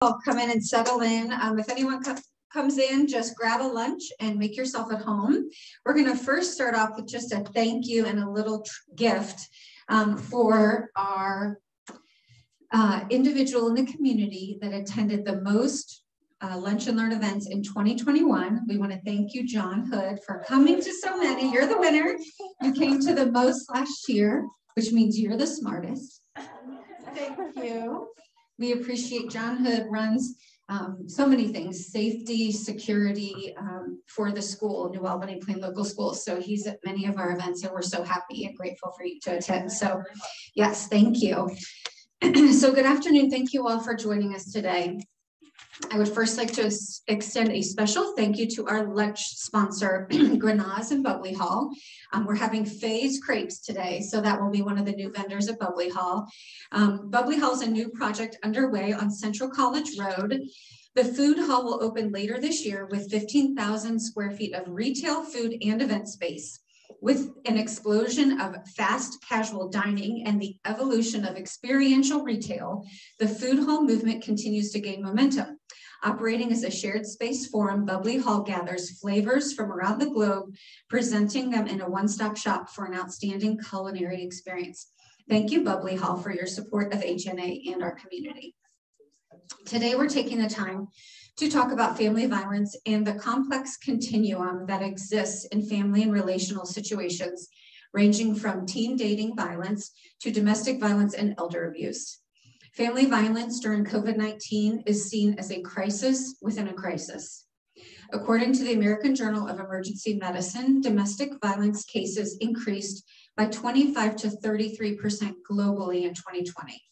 I'll come in and settle in. If anyone comes in, just grab a lunch and make yourself at home. We're going to first start off with just a thank you and a little gift for our individual in the community that attended the most Lunch and Learn events in 2021. We want to thank you, John Hood, for coming to so many. You're the winner. You came to the most last year, which means you're the smartest. Thank you. We appreciate John Hood runs so many things, safety, security for the school, New Albany Plain Local Schools. So he's at many of our events and we're so happy and grateful for you to attend. So yes, thank you. So good afternoon. Thank you all for joining us today. I would first like to extend a special thank you to our lunch sponsor, Grenaz and Bubbly Hall. We're having Faye's Crepes today, so that will be one of the new vendors at Bubbly Hall. Bubbly Hall is a new project underway on Central College Road. The food hall will open later this year with 15,000 square feet of retail, food, and event space. With an explosion of fast casual dining and the evolution of experiential retail, the food hall movement continues to gain momentum. Operating as a shared space forum, Bubbly Hall gathers flavors from around the globe, presenting them in a one-stop shop for an outstanding culinary experience. Thank you, Bubbly Hall, for your support of HNA and our community. Today, we're taking the time to talk about family violence and the complex continuum that exists in family and relational situations, ranging from teen dating violence to domestic violence and elder abuse. Family violence during COVID-19 is seen as a crisis within a crisis. According to the American Journal of Emergency Medicine, domestic violence cases increased by 25 to 33% globally in 2020.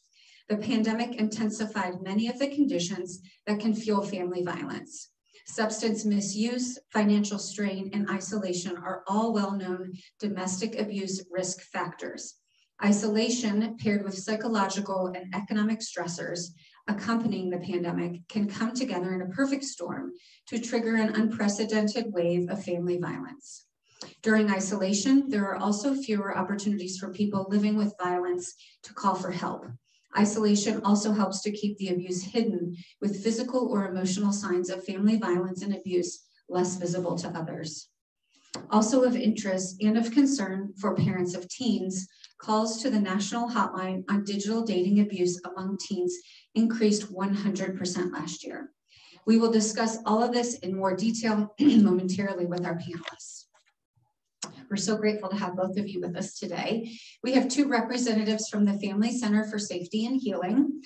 The pandemic intensified many of the conditions that can fuel family violence. Substance misuse, financial strain, and isolation are all well-known domestic abuse risk factors. Isolation, paired with psychological and economic stressors accompanying the pandemic, can come together in a perfect storm to trigger an unprecedented wave of family violence. During isolation, there are also fewer opportunities for people living with violence to call for help. Isolation also helps to keep the abuse hidden, with physical or emotional signs of family violence and abuse less visible to others. Also of interest and of concern for parents of teens, calls to the national hotline on digital dating abuse among teens increased 100% last year. We will discuss all of this in more detail momentarily with our panelists. We're so grateful to have both of you with us today. We have two representatives from the Family Center for Safety and Healing.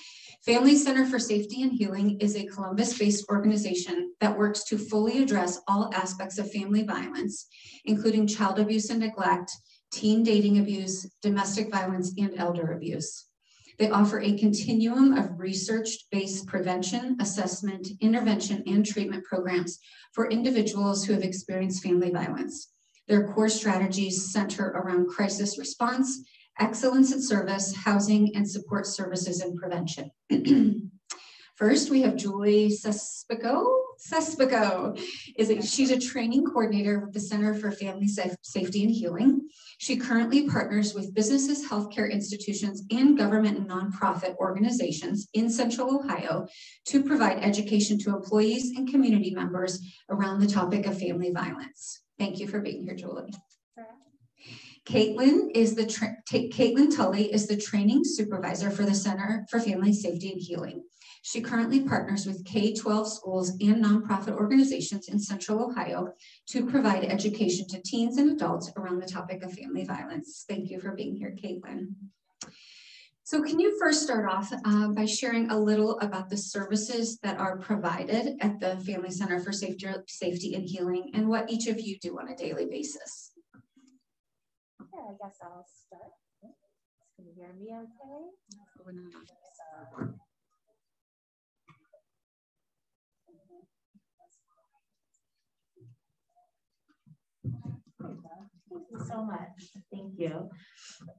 Family Center for Safety and Healing is a Columbus-based organization that works to fully address all aspects of family violence, including child abuse and neglect, teen dating abuse, domestic violence, and elder abuse. They offer a continuum of research-based prevention, assessment, intervention, and treatment programs for individuals who have experienced family violence. Their core strategies center around crisis response, excellence in service, housing, and support services and prevention. First, we have Julie Sespico. She's a training coordinator with the Center for Family Safety and Healing. She currently partners with businesses, healthcare institutions, and government and nonprofit organizations in Central Ohio to provide education to employees and community members around the topic of family violence. Thank you for being here, Julie. Caitlin Tully is the training supervisor for the Center for Family Safety and Healing. She currently partners with K-12 schools and nonprofit organizations in Central Ohio to provide education to teens and adults around the topic of family violence. Thank you for being here, Caitlin. So can you first start off by sharing a little about the services that are provided at the Family Center for Safety and Healing and what each of you do on a daily basis? Yeah, I guess I'll start. Can you hear me okay? Thank you so much. Thank you.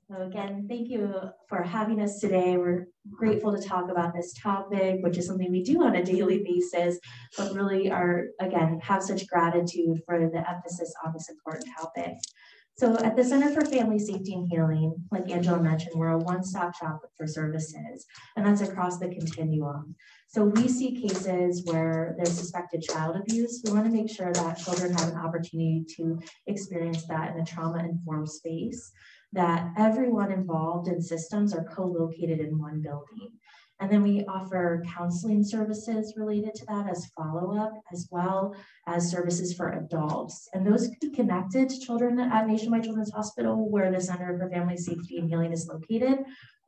So again, thank you for having us today. We're grateful to talk about this topic, which is something we do on a daily basis, but really have such gratitude for the emphasis on this important topic. So at the Center for Family Safety and Healing, like Angela mentioned, we're a one-stop shop for services, and that's across the continuum. So we see cases where there's suspected child abuse. We want to make sure that children have an opportunity to experience that in a trauma-informed space, that everyone involved in systems are co-located in one building. And then we offer counseling services related to that as follow-up, as well as services for adults. And those could be connected to children at Nationwide Children's Hospital, where the Center for Family Safety and Healing is located,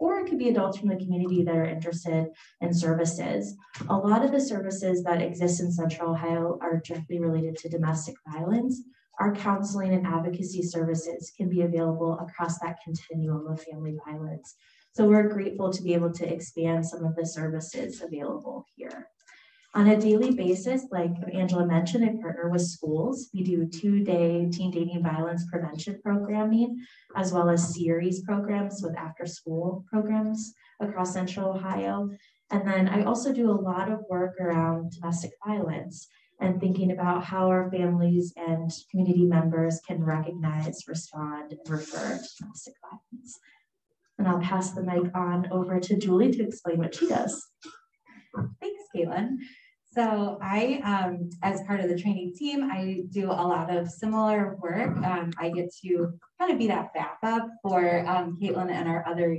or it could be adults from the community that are interested in services. A lot of the services that exist in Central Ohio are directly related to domestic violence. Our counseling and advocacy services can be available across that continuum of family violence. So we're grateful to be able to expand some of the services available here. On a daily basis, like Angela mentioned, I partner with schools. We do 2-day teen dating violence prevention programming, as well as series programs with after-school programs across Central Ohio. And then I also do a lot of work around domestic violence and thinking about how our families and community members can recognize, respond, and refer to domestic violence. And I'll pass the mic on over to Julie to explain what she does. Thanks, Caitlin. So I, as part of the training team, I do a lot of similar work. I get to kind of be that backup for Caitlin and our other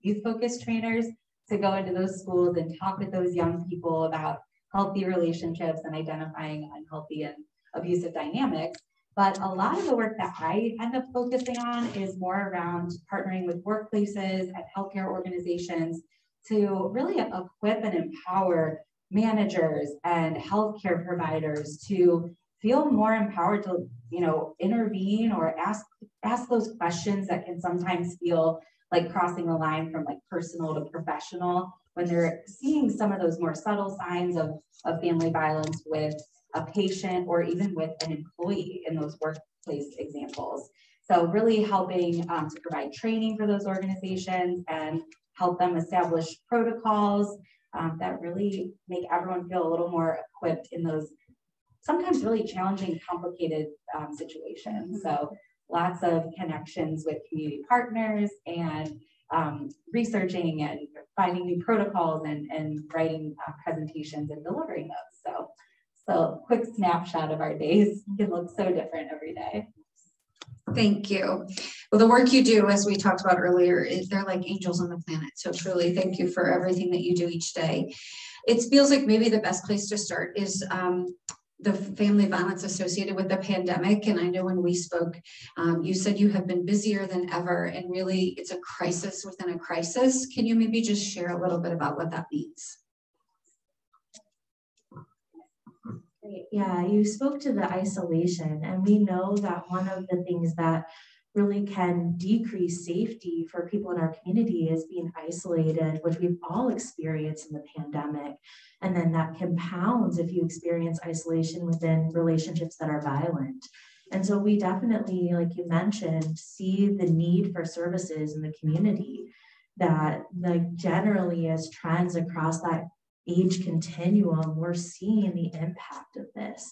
youth-focused trainers to go into those schools and talk with those young people about healthy relationships and identifying unhealthy and abusive dynamics. But a lot of the work that I end up focusing on is more around partnering with workplaces and healthcare organizations to really equip and empower managers and healthcare providers to feel more empowered to, intervene or ask those questions that can sometimes feel like crossing the line from like personal to professional when they're seeing some of those more subtle signs of family violence with a patient or even with an employee in those workplace examples. So really helping to provide training for those organizations and help them establish protocols that really make everyone feel a little more equipped in those sometimes really challenging, complicated situations. So lots of connections with community partners and researching and finding new protocols and writing presentations and delivering those. So quick snapshot of our days can look so different every day. Thank you. Well, the work you do, as we talked about earlier, is they're like angels on the planet. So truly, thank you for everything that you do each day. It feels like maybe the best place to start is the family violence associated with the pandemic. And I know when we spoke, you said you have been busier than ever, and really it's a crisis within a crisis. Can you maybe just share a little bit about what that means? Yeah, you spoke to the isolation, and we know that one of the things that really can decrease safety for people in our community is being isolated, which we've all experienced in the pandemic. And then that compounds if you experience isolation within relationships that are violent. And so we definitely, like you mentioned, see the need for services in the community that, like, generally as trends across that age continuum, we're seeing the impact of this.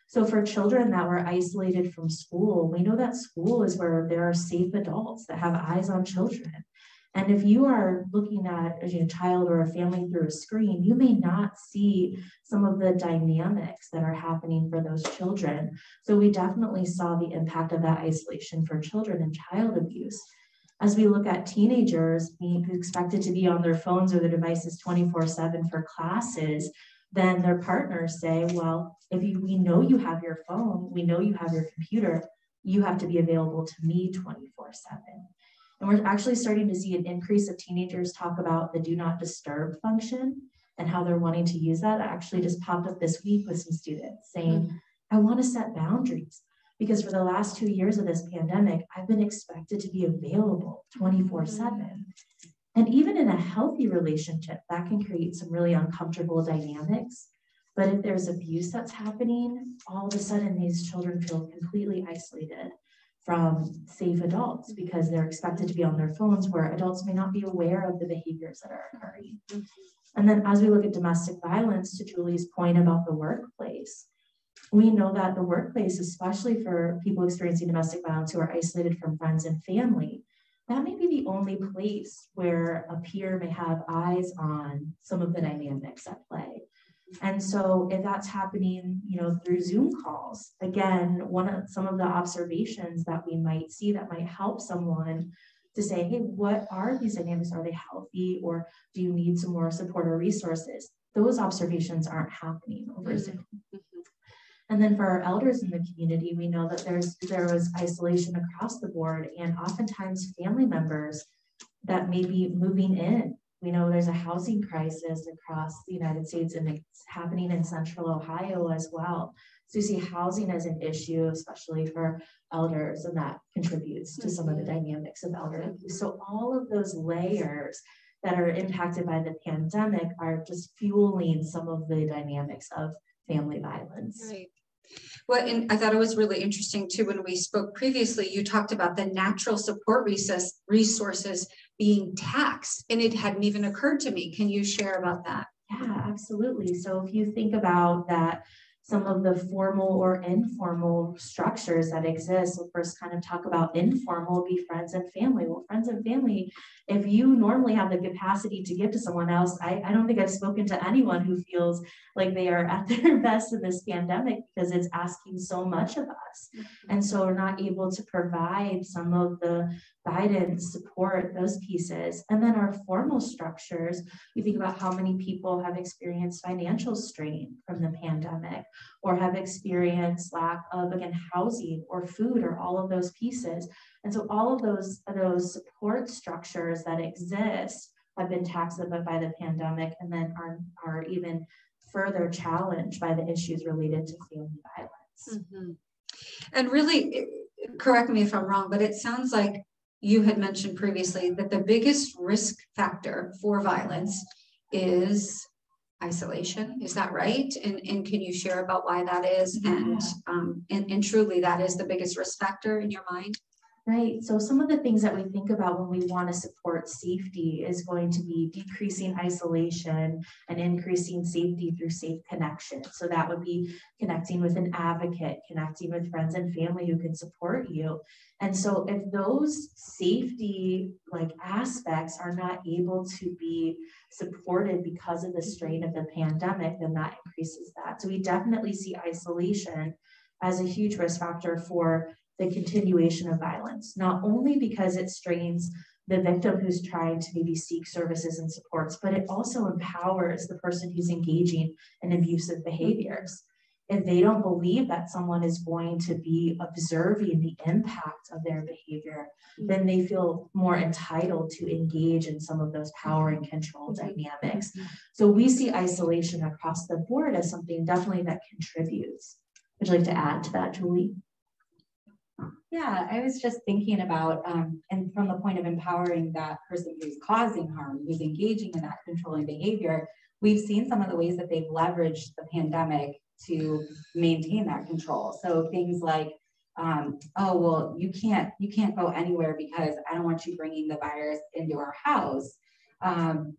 So for children that were isolated from school, we know that school is where there are safe adults that have eyes on children. And if you are looking at a child or a family through a screen, you may not see some of the dynamics that are happening for those children. So we definitely saw the impact of that isolation for children and child abuse. As we look at teenagers being expected to be on their phones or their devices 24/7 for classes, then their partners say, well, we know you have your phone, we know you have your computer, you have to be available to me 24/7. And we're actually starting to see an increase of teenagers talk about the do not disturb function and how they're wanting to use that. It actually just popped up this week with some students saying, I want to set boundaries. Because for the last 2 years of this pandemic, I've been expected to be available 24/7. And even in a healthy relationship, that can create some really uncomfortable dynamics. But if there's abuse that's happening, all of a sudden these children feel completely isolated from safe adults because they're expected to be on their phones where adults may not be aware of the behaviors that are occurring. And then as we look at domestic violence, to Julie's point about the workplace, we know that the workplace, especially for people experiencing domestic violence who are isolated from friends and family, that may be the only place where a peer may have eyes on some of the dynamics at play. And so if that's happening, through Zoom calls, again, some of the observations that we might see that might help someone to say, hey, what are these dynamics? Are they healthy, or do you need some more support or resources? Those observations aren't happening over Zoom. And then for our elders in the community, we know that there was isolation across the board, and oftentimes family members that may be moving in. We know there's a housing crisis across the United States, and it's happening in Central Ohio as well. So you see housing as an issue, especially for elders, and that contributes to some of the dynamics of elder abuse. So all of those layers that are impacted by the pandemic are just fueling some of the dynamics of family violence. Right. Well, and I thought it was really interesting too, when we spoke previously, you talked about the natural support resources being taxed, and it hadn't even occurred to me. Can you share about that? Yeah, absolutely. So if you think about that, some of the formal or informal structures that exist. We'll first kind of talk about informal, be friends and family. Well, friends and family, if you normally have the capacity to give to someone else, I don't think I've spoken to anyone who feels like they are at their best in this pandemic, because it's asking so much of us. And so we're not able to provide some of the guidance, support, those pieces. And then our formal structures, you think about how many people have experienced financial strain from the pandemic, or have experienced lack of, again, housing or food, or all of those pieces. And so all of those support structures that exist have been taxed by the pandemic, and then are even further challenged by the issues related to family violence. Mm-hmm. And really, correct me if I'm wrong, but it sounds like you had mentioned previously that the biggest risk factor for violence is isolation. Is that right? And can you share about why that is? Yeah. And truly that is the biggest risk factor in your mind? Right. So some of the things that we think about when we want to support safety is going to be decreasing isolation and increasing safety through safe connection. So that would be connecting with an advocate, connecting with friends and family who can support you. And so if those safety aspects are not able to be supported because of the strain of the pandemic, then that increases that. So we definitely see isolation as a huge risk factor for the continuation of violence, not only because it strains the victim who's trying to maybe seek services and supports, but it also empowers the person who's engaging in abusive behaviors. If they don't believe that someone is going to be observing the impact of their behavior, then they feel more entitled to engage in some of those power and control dynamics. So we see isolation across the board as something definitely that contributes. Would you like to add to that, Julie? Yeah, I was just thinking about, and from the point of empowering that person who's causing harm, who's engaging in that controlling behavior, we've seen some of the ways that they've leveraged the pandemic to maintain that control. So things like, oh, well, you can't go anywhere because I don't want you bringing the virus into our house,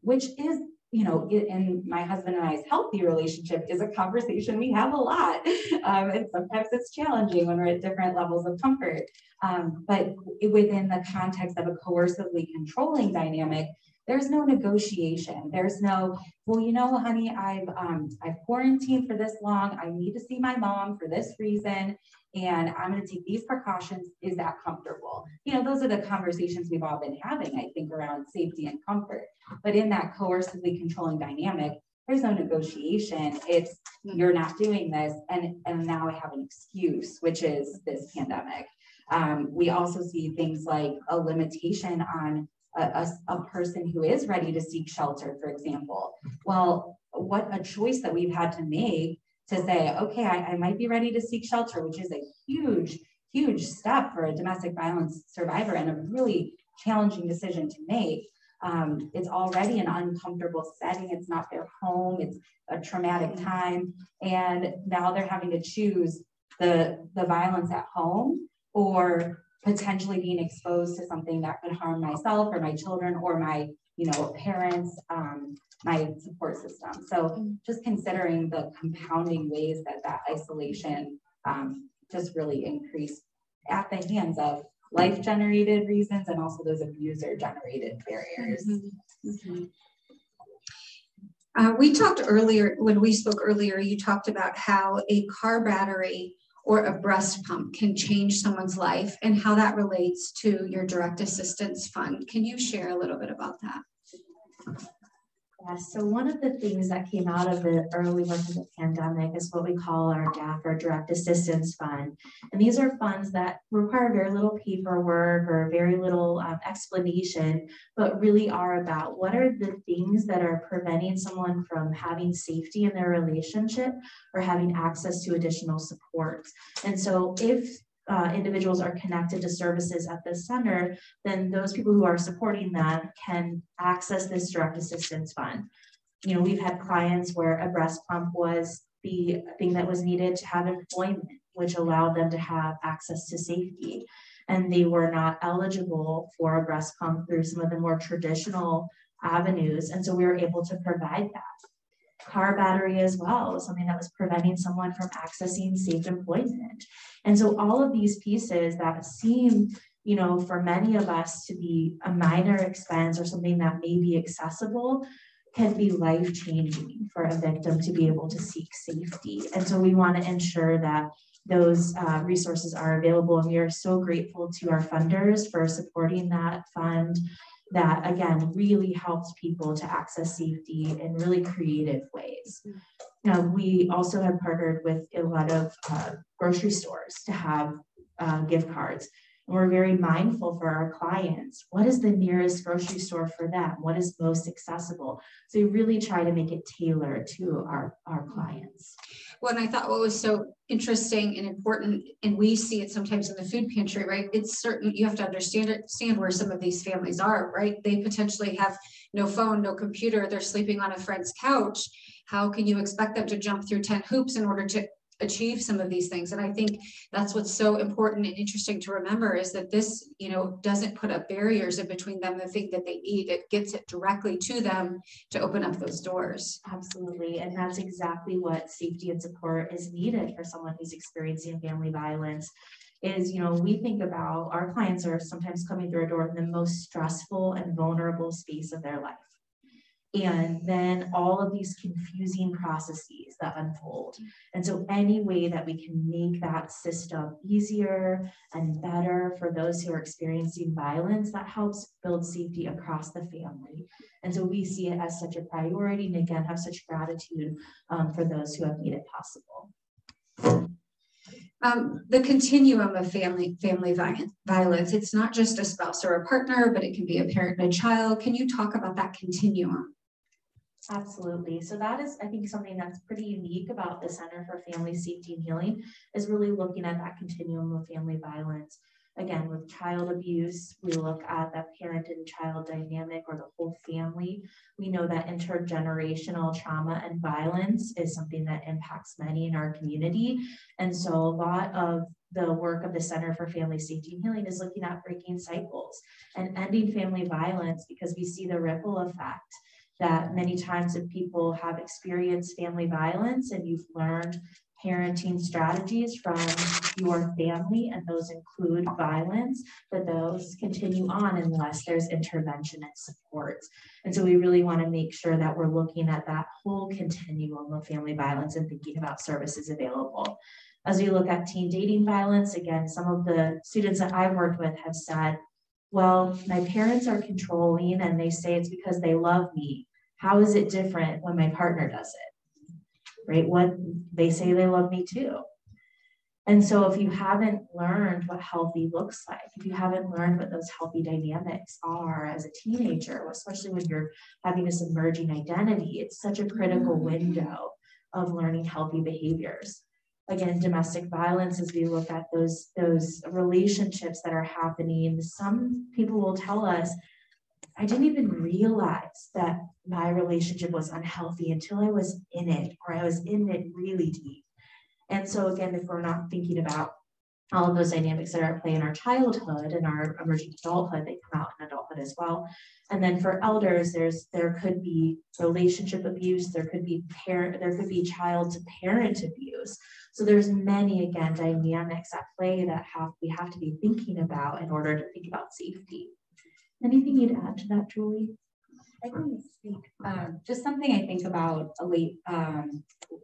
which is, in my husband and I's healthy relationship is a conversation we have a lot. And sometimes it's challenging when we're at different levels of comfort. But within the context of a coercively controlling dynamic, there's no negotiation. There's no, well, honey, I've quarantined for this long. I need to see my mom for this reason, and I'm going to take these precautions. Is that comfortable? Those are the conversations we've all been having, I think, around safety and comfort. But in that coercively controlling dynamic, there's no negotiation. It's you're not doing this, and now I have an excuse, which is this pandemic. We also see things like a limitation on a person who is ready to seek shelter, for example. Well, what a choice that we've had to make to say, okay, I might be ready to seek shelter, which is a huge, huge step for a domestic violence survivor and a really challenging decision to make. It's already an uncomfortable setting. It's not their home. It's a traumatic time. And now they're having to choose the violence at home or potentially being exposed to something that could harm myself or my children or my parents, my support system. So just considering the compounding ways that isolation just really increased at the hands of life-generated reasons and also those abuser-generated barriers. We talked earlier, when we spoke earlier, you talked about how a car battery or a breast pump can change someone's life and how that relates to your direct assistance fund. Can you share a little bit about that? Yeah, so one of the things that came out of the early work of the pandemic is what we call our DAF, or Direct Assistance Fund. And these are funds that require very little paperwork or very little explanation, but really are about what are the things that are preventing someone from having safety in their relationship or having access to additional supports. And so if individuals are connected to services at the center, then those people who are supporting them can access this direct assistance fund. We've had clients where a breast pump was the thing that was needed to have employment, which allowed them to have access to safety. And they were not eligible for a breast pump through some of the more traditional avenues. And so we were able to provide that. Car battery as well was something that was preventing someone from accessing safe employment. And so all of these pieces that seem, for many of us to be a minor expense or something that may be accessible can be life-changing for a victim to be able to seek safety. And so we want to ensure that those resources are available. And we are so grateful to our funders for supporting that fund that, again, really helps people to access safety in really creative ways. We also have partnered with a lot of grocery stores to have gift cards. And we're very mindful for our clients. What is the nearest grocery store for them? What is most accessible? So we really try to make it tailored to our clients. Well, and I thought what was so interesting and important, and we see it sometimes in the food pantry, right? It's certain you have to understand where some of these families are, right? They potentially have no phone, no computer, they're sleeping on a friend's couch. How can you expect them to jump through 10 hoops in order to achieve some of these things? And I think that's what's so important and interesting to remember is that this, doesn't put up barriers in between them, the thing that they need. It gets it directly to them to open up those doors. Absolutely. And that's exactly what safety and support is needed for someone who's experiencing family violence. Is, we think about our clients are sometimes coming through a door in the most stressful and vulnerable space of their life. And then all of these confusing processes that unfold. And so any way that we can make that system easier and better for those who are experiencing violence, that helps build safety across the family. And so we see it as such a priority, and again, have such gratitude for those who have made it possible. The continuum of family violence, it's not just a spouse or a partner, but it can be a parent and a child. Can you talk about that continuum? Absolutely. So that is, I think, something that's pretty unique about the Center for Family Safety and Healing is really looking at that continuum of family violence. Again, with child abuse, we look at that parent and child dynamic or the whole family. We know that intergenerational trauma and violence is something that impacts many in our community. And so a lot of the work of the Center for Family Safety and Healing is looking at breaking cycles and ending family violence, because we see the ripple effect that many times if people have experienced family violence and you've learned parenting strategies from your family, and those include violence, that those continue on unless there's intervention and support. And so we really want to make sure that we're looking at that whole continuum of family violence and thinking about services available. As we look at teen dating violence, again, some of the students that I've worked with have said, well, my parents are controlling and they say it's because they love me. How is it different when my partner does it? Right? What they say they love me too. And so if you haven't learned what healthy looks like, if you haven't learned what those healthy dynamics are as a teenager, especially when you're having this emerging identity, it's such a critical window of learning healthy behaviors. Again, domestic violence, as we look at those relationships that are happening, some people will tell us, I didn't even realize that my relationship was unhealthy until I was in it, or I was in it really deep. And so again, if we're not thinking about all of those dynamics that are at play in our childhood and our emerging adulthood, they come out in adulthood as well. And then for elders, there could be relationship abuse, there could be child to parent abuse. So there's many, again, dynamics at play that we have to be thinking about in order to think about safety. Anything you'd add to that, Julie? I can speak. Just something I think about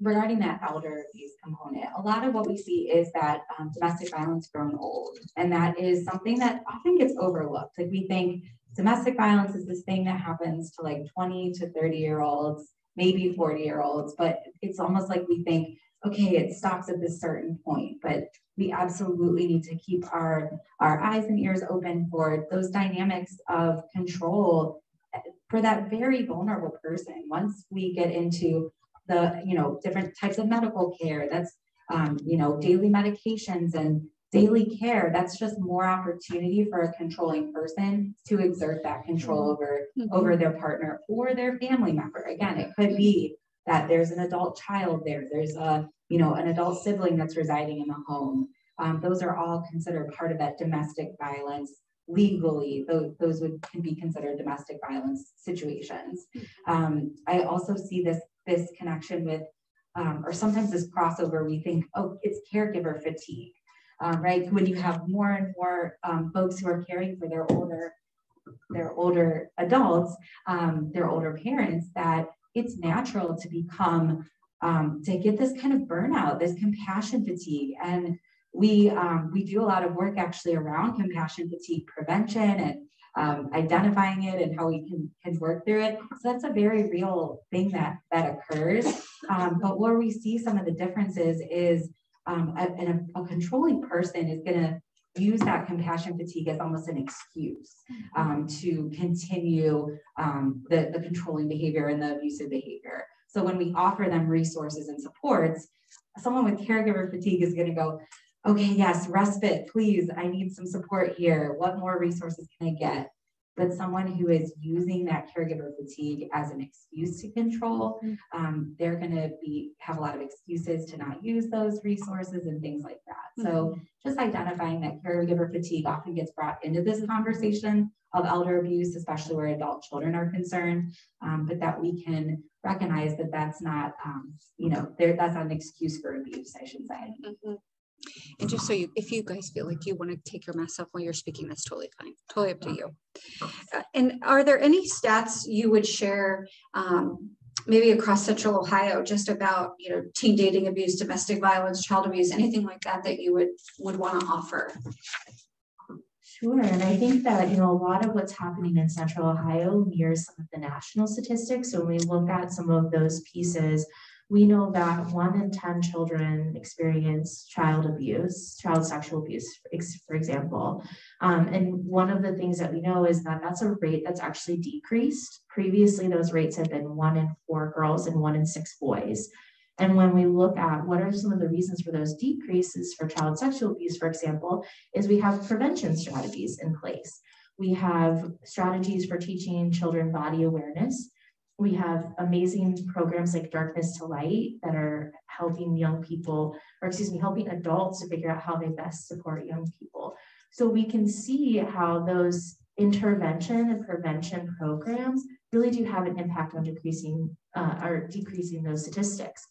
regarding that elder abuse component. A lot of what we see is that domestic violence grown old, and that is something that often gets overlooked. Like we think domestic violence is this thing that happens to like 20 to 30-year-olds, maybe 40-year-olds, but it's almost like we think, okay, it stops at this certain point, but we absolutely need to keep our eyes and ears open for those dynamics of control for that very vulnerable person. Once we get into the, different types of medical care, that's, daily medications and daily care, that's just more opportunity for a controlling person to exert that control over their partner or their family member. Again, it could be that there's an adult child there, there's an adult sibling that's residing in the home. Those are all considered part of that domestic violence. Legally, those can be considered domestic violence situations. I also see this connection with, or sometimes this crossover, we think, oh, it's caregiver fatigue, right? When you have more and more folks who are caring for their older adults, their older parents, that it's natural to become, to get this kind of burnout, this compassion fatigue. And we do a lot of work actually around compassion fatigue prevention and identifying it and how we can work through it. So that's a very real thing that occurs. But where we see some of the differences is a controlling person is going to use that compassion fatigue as almost an excuse to continue the controlling behavior and the abusive behavior. So when we offer them resources and supports, someone with caregiver fatigue is going to go, okay, yes, respite, please, I need some support here. What more resources can I get? But someone who is using that caregiver fatigue as an excuse to control, they're going to have a lot of excuses to not use those resources and things like that. So just identifying that caregiver fatigue often gets brought into this conversation of elder abuse, especially where adult children are concerned, but that we can recognize that that's not, that's not an excuse for abuse, I should say. And just so if you guys feel like you want to take your mask off while you're speaking, that's totally fine. Totally up to you. And are there any stats you would share, maybe across Central Ohio, just about, teen dating abuse, domestic violence, child abuse, anything like that you would want to offer? Sure, and I think that, a lot of what's happening in Central Ohio mirrors some of the national statistics. So when we look at some of those pieces, we know that 1 in 10 children experience child sexual abuse, for example. And one of the things that we know is that that's a rate that's actually decreased. Previously, those rates had been 1 in 4 girls and 1 in 6 boys. And when we look at what are some of the reasons for those decreases for child sexual abuse, for example, is we have prevention strategies in place. We have strategies for teaching children body awareness. We have amazing programs like Darkness to Light that are helping helping adults to figure out how they best support young people. So we can see how those intervention and prevention programs really do have an impact on decreasing those statistics.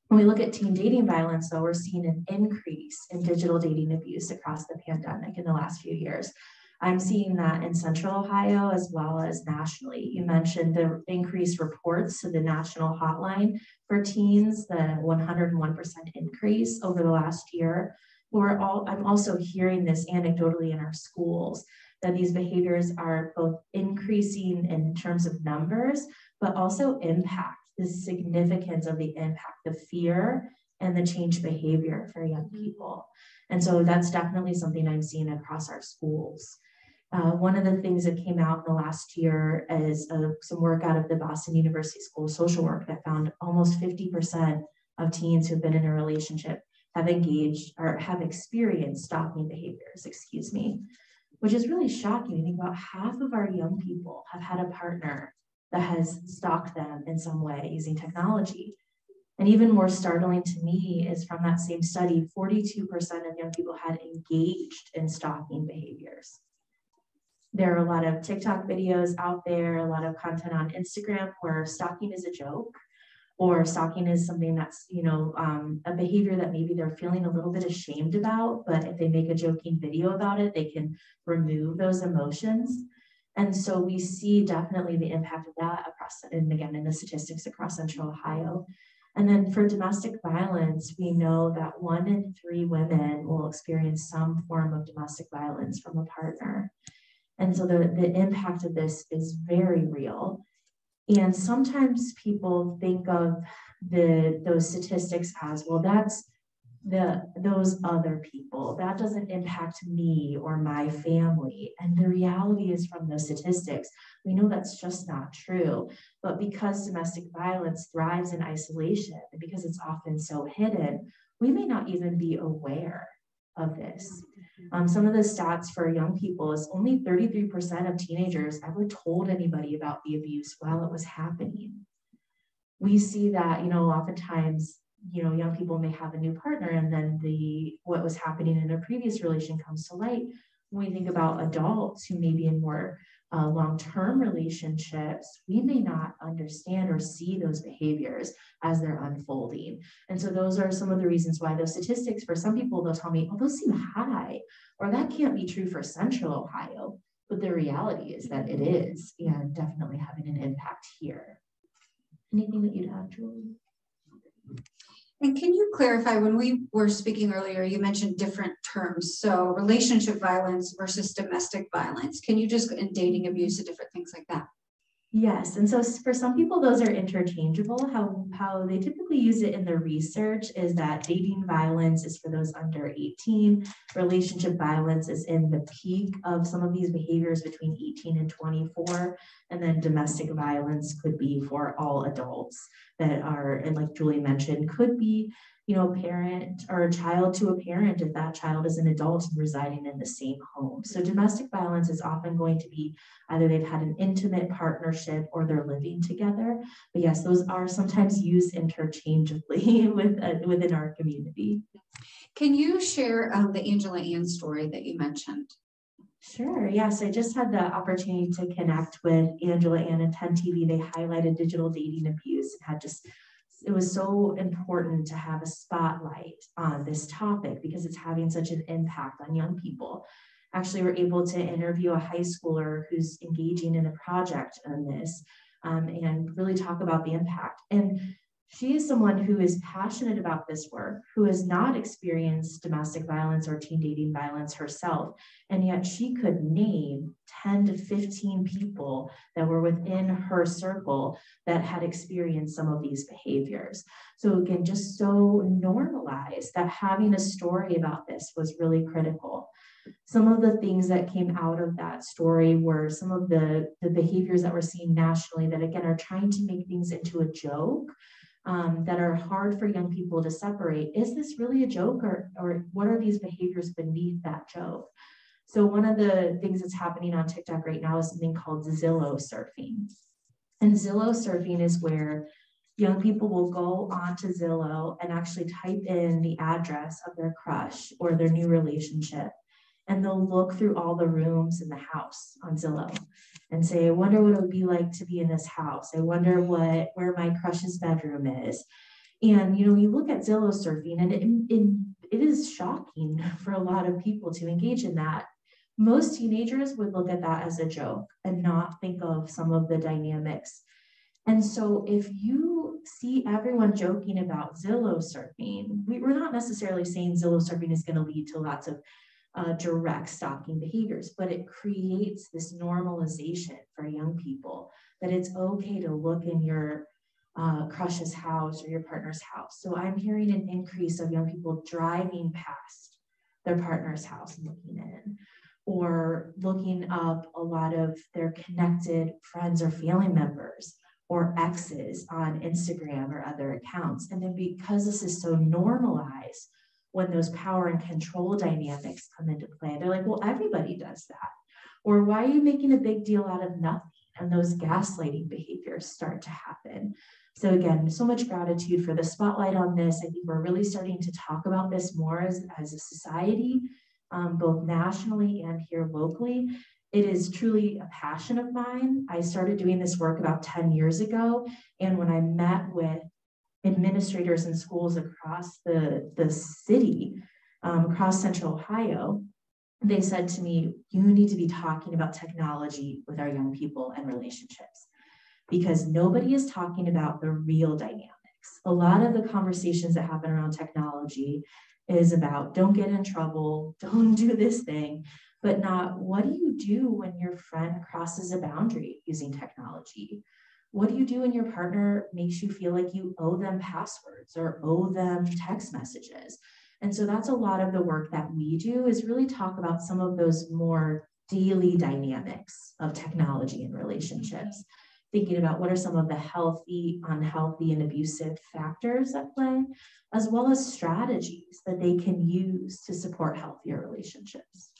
When we look at teen dating violence, though, we're seeing an increase in digital dating abuse across the pandemic in the last few years. I'm seeing that in Central Ohio as well as nationally. You mentioned the increased reports to the national hotline for teens, the 101% increase over the last year. I'm also hearing this anecdotally in our schools, that these behaviors are both increasing in terms of numbers, but also impact, the significance of the impact, the fear and the changed behavior for young people. And so that's definitely something I'm seeing across our schools. One of the things that came out in the last year is some work out of the Boston University School of Social Work that found almost 50% of teens who've been in a relationship have engaged or have experienced stalking behaviors, which is really shocking. I think about half of our young people have had a partner that has stalked them in some way using technology. And even more startling to me is from that same study, 42% of young people had engaged in stalking behaviors. There are a lot of TikTok videos out there, a lot of content on Instagram where stalking is a joke, or stalking is something that's, a behavior that maybe they're feeling a little bit ashamed about, but if they make a joking video about it, they can remove those emotions. And so we see definitely the impact of that across, and again, in the statistics across Central Ohio. And then for domestic violence, we know that 1 in 3 women will experience some form of domestic violence from a partner. And so the impact of this is very real. And sometimes people think of those statistics as, well, that's those other people. That doesn't impact me or my family. And the reality is, from those statistics, we know that's just not true. But because domestic violence thrives in isolation, and because it's often so hidden, we may not even be aware of this. Some of the stats for young people is only 33% of teenagers ever told anybody about the abuse while it was happening. We see that, oftentimes, young people may have a new partner, and then what was happening in a previous relation comes to light. When we think about adults who may be in more long-term relationships, we may not understand or see those behaviors as they're unfolding. And so those are some of the reasons why those statistics, for some people, they'll tell me, oh, those seem high, or that can't be true for Central Ohio. But the reality is that it is, and definitely having an impact here. Anything that you'd add, Julie? And can you clarify, when we were speaking earlier, you mentioned different terms. So relationship violence versus domestic violence. Can you just, in dating abuse and different things like that? Yes, and so for some people, those are interchangeable. How they typically use it in the research is that dating violence is for those under 18. Relationship violence is in the peak of some of these behaviors between 18 and 24. And then domestic violence could be for all adults that are, and like Julie mentioned, could be, a parent or a child to a parent if that child is an adult and residing in the same home. So domestic violence is often going to be either they've had an intimate partnership or they're living together. But yes, those are sometimes used interchangeably within our community. Can you share the Angela Ann story that you mentioned? Sure. Yes, I just had the opportunity to connect with Angela Ann and 10 TV. They highlighted digital dating abuse and it was so important to have a spotlight on this topic because it's having such an impact on young people. Actually, we're able to interview a high schooler who's engaging in a project on this and really talk about the impact. And she is someone who is passionate about this work, who has not experienced domestic violence or teen dating violence herself, and yet she could name 10 to 15 people that were within her circle that had experienced some of these behaviors. So again, just so normalized that having a story about this was really critical. Some of the things that came out of that story were some of the behaviors that we're seeing nationally that, again, are trying to make things into a joke. That are hard for young people to separate. Is this really a joke, or what are these behaviors beneath that joke? So one of the things that's happening on TikTok right now is something called Zillow surfing. And Zillow surfing is where young people will go onto Zillow and actually type in the address of their crush or their new relationship. And they'll look through all the rooms in the house on Zillow and say, I wonder what it would be like to be in this house. I wonder where my crush's bedroom is. And, you look at Zillow surfing and it is shocking for a lot of people to engage in that. Most teenagers would look at that as a joke and not think of some of the dynamics. And so if you see everyone joking about Zillow surfing, we're not necessarily saying Zillow surfing is going to lead to lots of direct stalking behaviors, but it creates this normalization for young people that it's okay to look in your crush's house or your partner's house. So I'm hearing an increase of young people driving past their partner's house and looking in, or looking up a lot of their connected friends or family members or exes on Instagram or other accounts. And then because this is so normalized, when those power and control dynamics come into play, they're like, well, everybody does that. Or why are you making a big deal out of nothing? And those gaslighting behaviors start to happen. So again, so much gratitude for the spotlight on this. I think we're really starting to talk about this more as a society, both nationally and here locally. It is truly a passion of mine. I started doing this work about 10 years ago. And when I met with administrators in schools across the city, across Central Ohio, they said to me, you need to be talking about technology with our young people and relationships, because nobody is talking about the real dynamics. A lot of the conversations that happen around technology is about don't get in trouble, don't do this thing, but not what do you do when your friend crosses a boundary using technology? What do you do when your partner makes you feel like you owe them passwords or owe them text messages? And so that's a lot of the work that we do, is really talk about some of those more daily dynamics of technology and relationships, thinking about what are some of the healthy, unhealthy, and abusive factors at play, as well as strategies that they can use to support healthier relationships.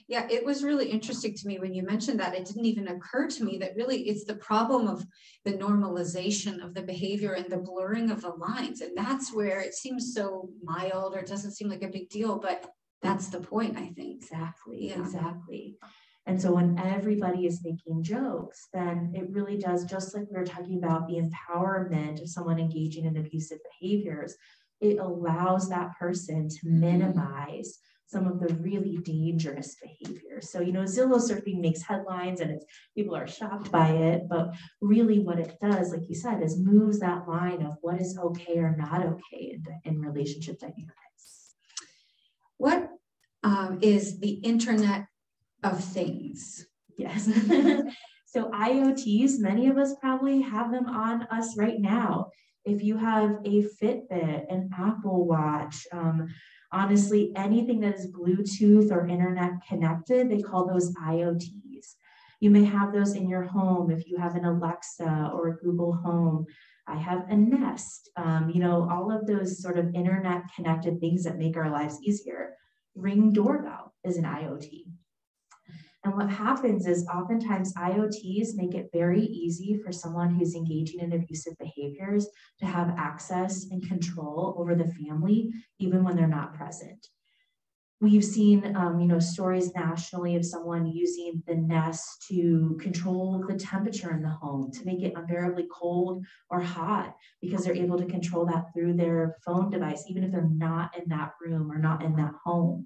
Yeah, it was really interesting to me when you mentioned that. It didn't even occur to me that really it's the problem of the normalization of the behavior and the blurring of the lines. And that's where it seems so mild, or it doesn't seem like a big deal, but that's the point, I think. Exactly, Yeah. exactly. And so when everybody is making jokes, then it really does, just like we were talking about the empowerment of someone engaging in abusive behaviors, it allows that person to minimize some of the really dangerous behaviors. So, Zillow surfing makes headlines and people are shocked by it, but really what it does, like you said, is moves that line of what is okay or not okay in relationship dynamics. What is the Internet of Things? Yes. So IoTs, many of us probably have them on us right now. If you have a Fitbit, an Apple Watch, honestly, anything that is Bluetooth or internet connected, they call those IoTs. You may have those in your home if you have an Alexa or a Google Home. I have a Nest, all of those sort of internet connected things that make our lives easier. Ring doorbell is an IoT. And what happens is oftentimes IoTs make it very easy for someone who's engaging in abusive behaviors to have access and control over the family, even when they're not present. We've seen, stories nationally of someone using the Nest to control the temperature in the home, to make it unbearably cold or hot, because they're able to control that through their phone device, even if they're not in that room or not in that home.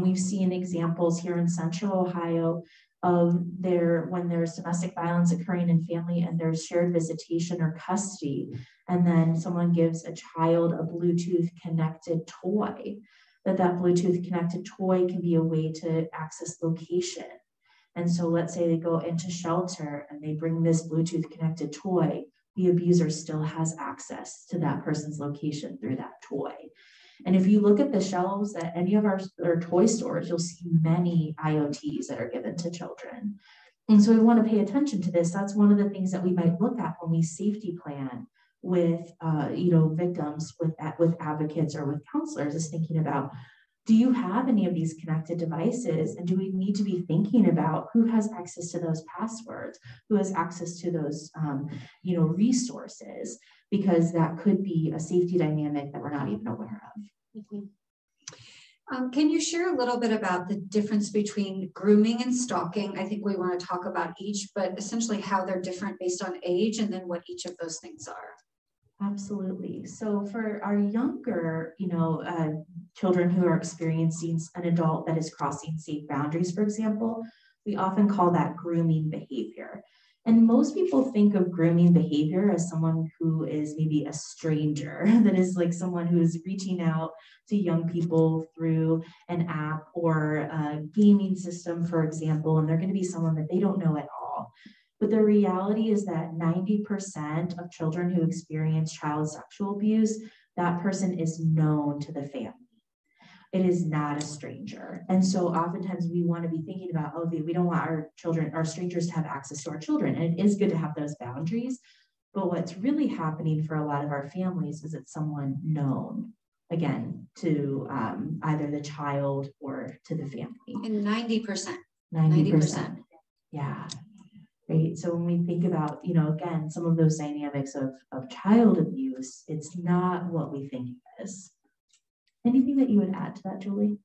We've seen examples here in Central Ohio of when there's domestic violence occurring in family and there's shared visitation or custody, and then someone gives a child a Bluetooth connected toy, that Bluetooth connected toy can be a way to access location. And so let's say they go into shelter and they bring this Bluetooth connected toy, the abuser still has access to that person's location through that toy. And if you look at the shelves at any of our toy stores, you'll see many IoTs that are given to children. And so we want to pay attention to this. That's one of the things that we might look at when we safety plan with, victims, with advocates or with counselors, is thinking about, do you have any of these connected devices? And do we need to be thinking about who has access to those passwords, who has access to those, resources? Because that could be a safety dynamic that we're not even aware of. Mm-hmm. Can you share a little bit about the difference between grooming and stalking? I think we want to talk about each, but essentially how they're different based on age, and then what each of those things are. Absolutely. So for our younger, children who are experiencing an adult that is crossing safe boundaries, for example, we often call that grooming behavior. And most people think of grooming behavior as someone who is maybe a stranger, that is like someone who is reaching out to young people through an app or a gaming system, for example, and they're going to be someone that they don't know at all. But the reality is that 90% of children who experience child sexual abuse, that person is known to the family. It is not a stranger. And so oftentimes we want to be thinking about, we don't want our strangers to have access to our children. And it is good to have those boundaries. But what's really happening for a lot of our families is it's someone known, again, to either the child or to the family. And 90%. 90%. Yeah. right? So when we think about, again, some of those dynamics of child abuse, it's not what we think it is. Anything that you would add to that, Julie?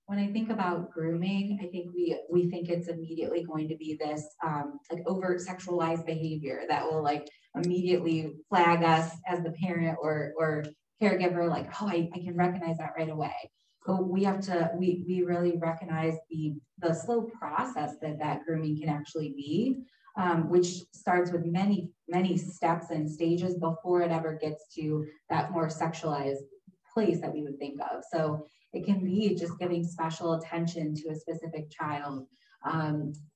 When I think about grooming, I think we think it's immediately going to be this like overt sexualized behavior that will like immediately flag us as the parent or caregiver, like, oh, I can recognize that right away. But we have to, we really recognize the slow process that grooming can actually be, which starts with many, many steps and stages before it ever gets to that more sexualized place that we would think of. So it can be just giving special attention to a specific child,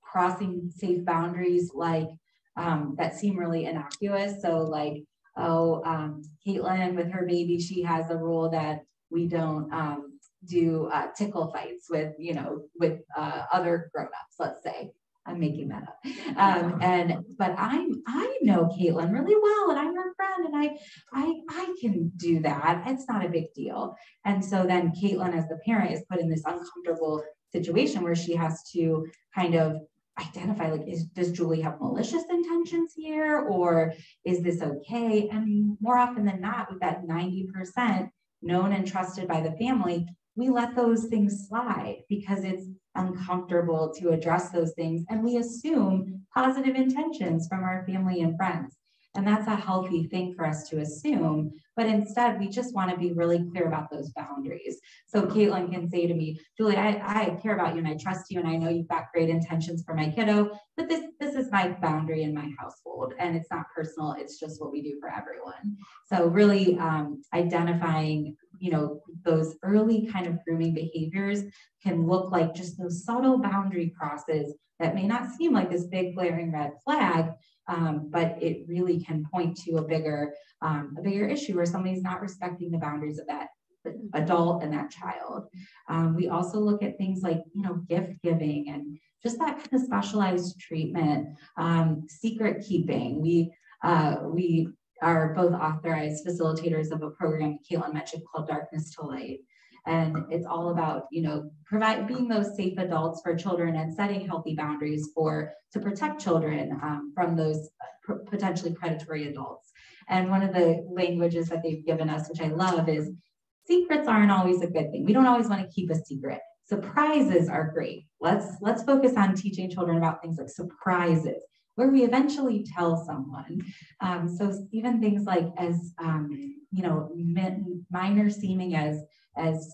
crossing safe boundaries like that seem really innocuous. So like, Caitlin with her baby, she has a rule that we don't do tickle fights with, other grownups, let's say. I'm making that up. But I know Caitlin really well, and I'm her friend, and I can do that. It's not a big deal. And so then Caitlin, as the parent, is put in this uncomfortable situation where she has to kind of identify, like, does Julie have malicious intentions here, or is this okay? And more often than not, with that 90% known and trusted by the family, we let those things slide because it's uncomfortable to address those things. And we assume positive intentions from our family and friends. And that's a healthy thing for us to assume. But instead, we just want to be really clear about those boundaries. So Caitlin can say to me, Julie, I care about you and I trust you. And I know you've got great intentions for my kiddo, but this is my boundary in my household. And it's not personal. It's just what we do for everyone. So really identifying, those early kind of grooming behaviors can look like just those subtle boundary crosses that may not seem like this big glaring red flag, but it really can point to a bigger issue where somebody's not respecting the boundaries of that adult and that child. We also look at things like, gift giving and just that kind of specialized treatment, secret keeping. We are both authorized facilitators of a program Caitlin mentioned called Darkness to Light. And it's all about, being those safe adults for children and setting healthy boundaries to protect children from those potentially predatory adults. And one of the languages that they've given us, which I love, is secrets aren't always a good thing. We don't always want to keep a secret. Surprises are great. Let's focus on teaching children about things like surprises, where we eventually tell someone. So even things like as, minor seeming as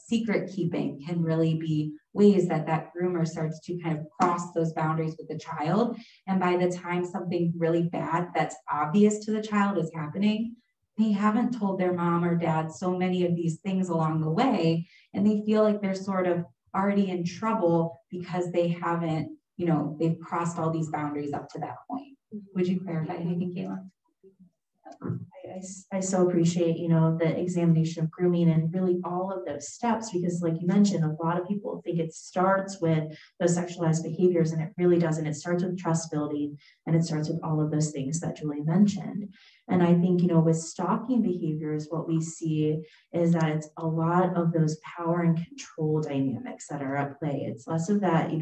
secret keeping can really be ways that groomer starts to kind of cross those boundaries with the child. And by the time something really bad that's obvious to the child is happening, they haven't told their mom or dad so many of these things along the way, and they feel like they're sort of already in trouble because they haven't, they've crossed all these boundaries up to that point. Would you clarify anything, Caitlin? I so appreciate, the examination of grooming and really all of those steps, because like you mentioned, a lot of people think it starts with those sexualized behaviors, and it really doesn't. It starts with trust building, and it starts with all of those things that Julie mentioned. And I think, with stalking behaviors, what we see is that it's a lot of those power and control dynamics that are at play. It's less of that,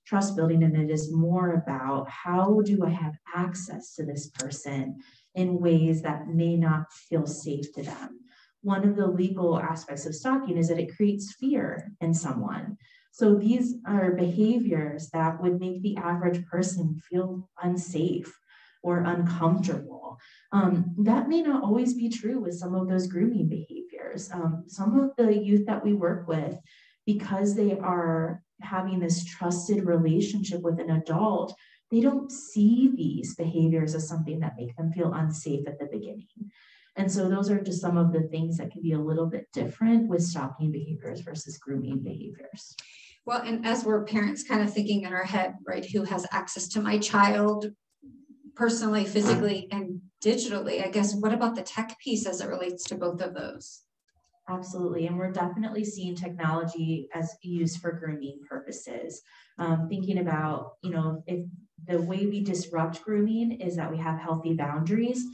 trust building, and it is more about how do I have access to this person in ways that may not feel safe to them. One of the legal aspects of stalking is that it creates fear in someone. So these are behaviors that would make the average person feel unsafe or uncomfortable. That may not always be true with some of those grooming behaviors. Some of the youth that we work with, because they are having this trusted relationship with an adult, they don't see these behaviors as something that make them feel unsafe at the beginning. And so those are just some of the things that can be a little bit different with stalking behaviors versus grooming behaviors. Well, and as we're parents kind of thinking in our head, right, who has access to my child personally, physically, and digitally, I guess, what about the tech piece as it relates to both of those? Absolutely. And we're definitely seeing technology as used for grooming purposes. Thinking about, if the way we disrupt grooming is that we have healthy boundaries,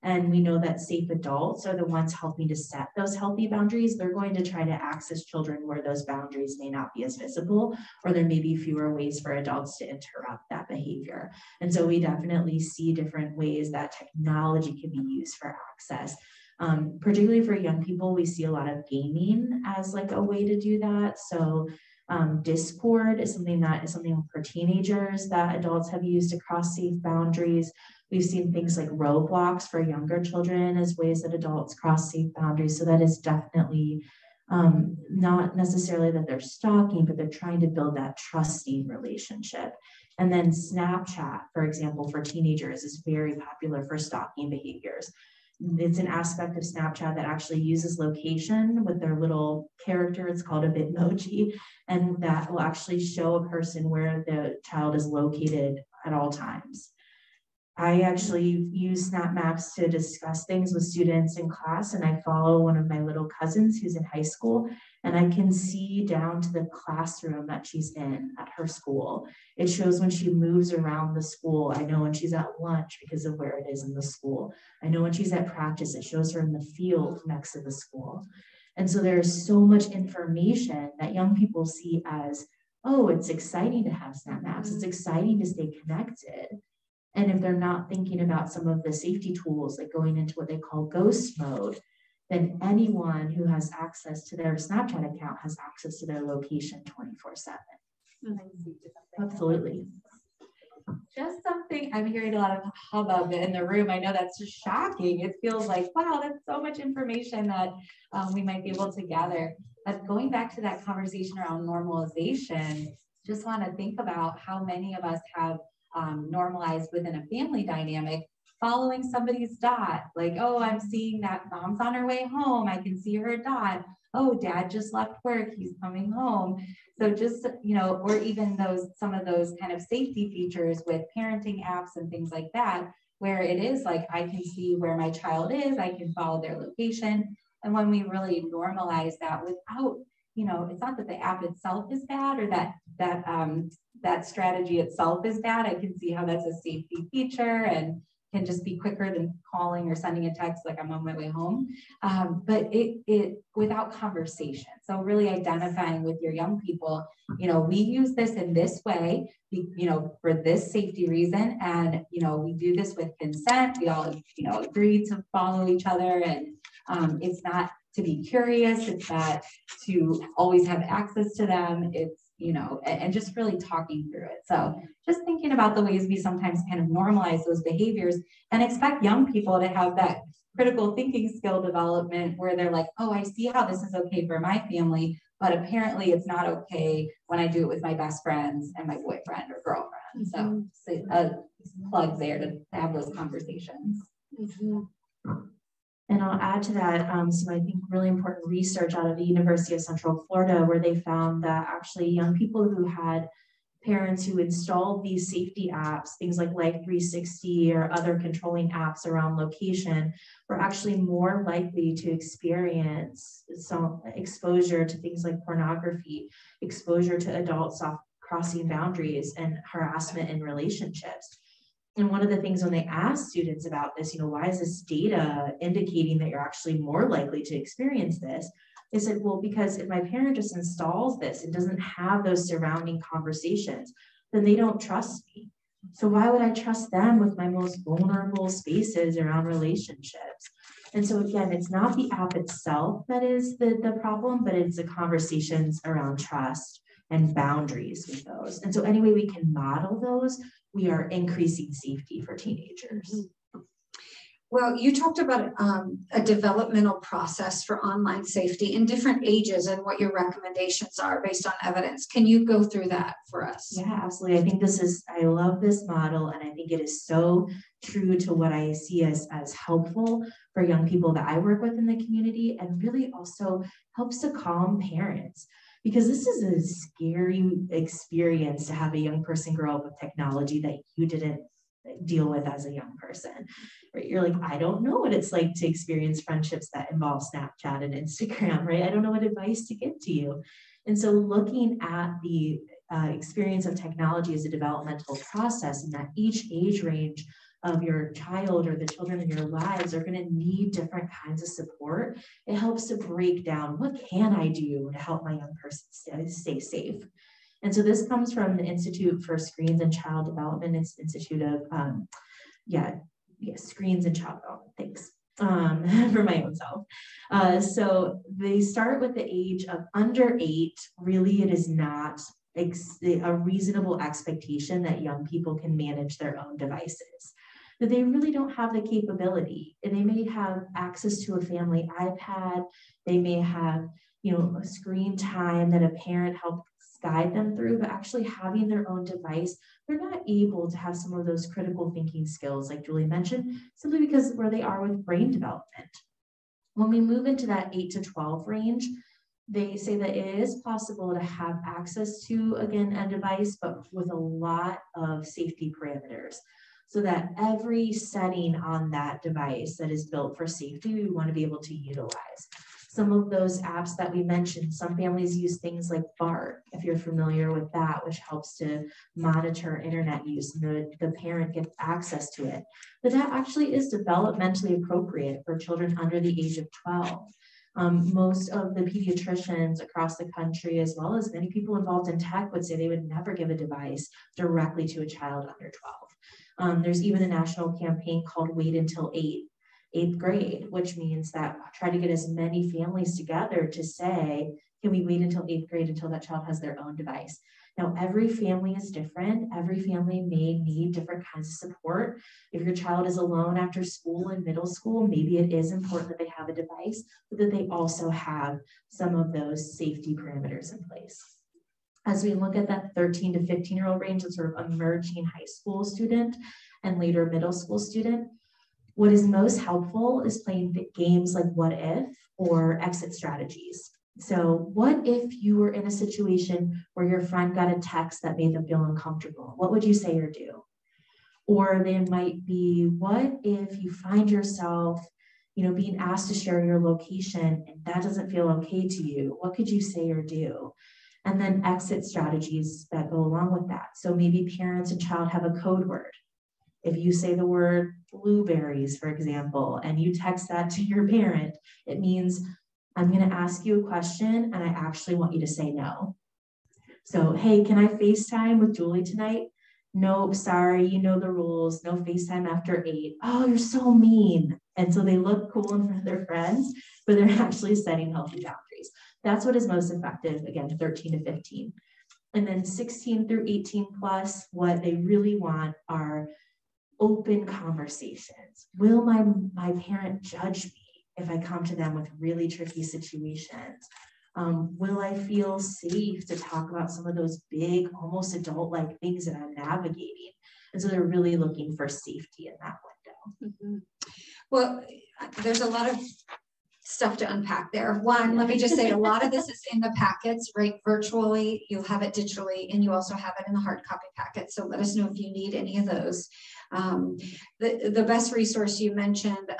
And we know that safe adults are the ones helping to set those healthy boundaries. They're going to try to access children where those boundaries may not be as visible, or there may be fewer ways for adults to interrupt that behavior. And so we definitely see different ways that technology can be used for access. Particularly for young people, we see a lot of gaming as like a way to do that. So Discord is something for teenagers that adults have used to cross safe boundaries. We've seen things like Roblox for younger children as ways that adults cross safe boundaries. So that is definitely not necessarily that they're stalking, but they're trying to build that trusting relationship. And then Snapchat, for example, for teenagers is very popular for stalking behaviors. It's an aspect of Snapchat that actually uses location with their little character. It's called a Bitmoji, and that will actually show a person where the child is located at all times. I actually use Snap Maps to discuss things with students in class, and I follow one of my little cousins who's in high school, and I can see down to the classroom that she's in at her school. It shows when she moves around the school. I know when she's at lunch because of where it is in the school. I know when she's at practice, it shows her in the field next to the school. And so there's so much information that young people see as, oh, it's exciting to have Snap Maps. It's exciting to stay connected. And if they're not thinking about some of the safety tools, like going into what they call ghost mode, then anyone who has access to their Snapchat account has access to their location 24/7. Absolutely. Just something, I'm hearing a lot of hubbub in the room. I know that's just shocking. It feels like, wow, that's so much information that we might be able to gather. But going back to that conversation around normalization, just want to think about how many of us have normalized within a family dynamic following somebody's dot. Like, oh, I'm seeing that mom's on her way home. I can see her dot. Oh, dad just left work. He's coming home. So just, or even some of those kind of safety features with parenting apps and things like that, where it is like, I can see where my child is. I can follow their location. And when we really normalize that without, it's not that the app itself is bad or that strategy itself is bad. I can see how that's a safety feature and can just be quicker than calling or sending a text like I'm on my way home. But it without conversation. So really identifying with your young people, we use this in this way, for this safety reason. And, we do this with consent. We all, agree to follow each other. And it's not to be curious. It's not to always have access to them. It's, and just really talking through it. So just thinking about the ways we sometimes kind of normalize those behaviors and expect young people to have that critical thinking skill development where they're like, oh, I see how this is okay for my family, but apparently it's not okay when I do it with my best friends and my boyfriend or girlfriend. So plug there to have those conversations. And I'll add to that some, I think, really important research out of the University of Central Florida, where they found that actually young people who had parents who installed these safety apps, things like Life 360 or other controlling apps around location, were actually more likely to experience some exposure to things like pornography, exposure to adults crossing boundaries, and harassment in relationships. And one of the things when they asked students about this, why is this data indicating that you're actually more likely to experience this? They said, well, because if my parent just installs this and doesn't have those surrounding conversations, then they don't trust me. So why would I trust them with my most vulnerable spaces around relationships? And so again, it's not the app itself that is the problem, but it's the conversations around trust and boundaries with those. And so any way we can model those, we are increasing safety for teenagers. Well, you talked about a developmental process for online safety in different ages and what your recommendations are based on evidence. Can you go through that for us? Yeah, absolutely. I think I love this model, and I think it is so true to what I see as helpful for young people that I work with in the community, and really also helps to calm parents. Because this is a scary experience to have a young person grow up with technology that you didn't deal with as a young person, right? You're like, I don't know what it's like to experience friendships that involve Snapchat and Instagram, right? I don't know what advice to give to you. And so looking at the experience of technology as a developmental process, and that each age range of your child or the children in your lives are going to need different kinds of support. It helps to break down, what can I do to help my young person stay safe? And so this comes from the Institute for Screens and Child Development. It's Institute of, Screens and Child Development, thanks, for my own self. So they start with the age of under 8. Really, it is not a reasonable expectation that young people can manage their own devices, that they really don't have the capability. And they may have access to a family iPad. They may have, a screen time that a parent helps guide them through, but actually having their own device, they're not able to have some of those critical thinking skills like Julie mentioned, simply because where they are with brain development. When we move into that 8 to 12 range, they say that it is possible to have access to, again, a device, but with a lot of safety parameters, so that every setting on that device that is built for safety, we want to be able to utilize. Some of those apps that we mentioned, some families use things like BART, if you're familiar with that, which helps to monitor internet use, and the parent gets access to it. But that actually is developmentally appropriate for children under the age of 12. Most of the pediatricians across the country, as well as many people involved in tech, would say they would never give a device directly to a child under 12. There's even a national campaign called Wait Until 8th grade, which means that try to get as many families together to say, can we wait until 8th grade until that child has their own device? Now, every family is different. Every family may need different kinds of support. If your child is alone after school in middle school, maybe it is important that they have a device, but that they also have some of those safety parameters in place. As we look at that 13 to 15-year-old range, that sort of emerging high school student and later middle school student, what is most helpful is playing games like What If or exit strategies. So what if you were in a situation where your friend got a text that made them feel uncomfortable? What would you say or do? Or they might be, what if you find yourself, being asked to share your location and that doesn't feel okay to you? What could you say or do? And then exit strategies that go along with that. So maybe parents and child have a code word. If you say the word blueberries, for example, and you text that to your parent, it means, I'm going to ask you a question and I actually want you to say no. So, hey, can I FaceTime with Julie tonight? Nope, sorry, you know the rules. No FaceTime after 8. Oh, you're so mean. And so they look cool in front of their friends, but they're actually setting healthy boundaries. That's what is most effective, again, 13 to 15. And then 16 through 18 plus, what they really want are open conversations. Will my parent judge me if I come to them with really tricky situations? Will I feel safe to talk about some of those big, almost adult-like things that I'm navigating? And so they're really looking for safety in that window. Mm-hmm. Well, there's a lot of stuff to unpack there. One, let me just say a lot of this is in the packets, right? Virtually, you'll have it digitally, and you also have it in the hard copy packet. So let us know if you need any of those. The best resource you mentioned,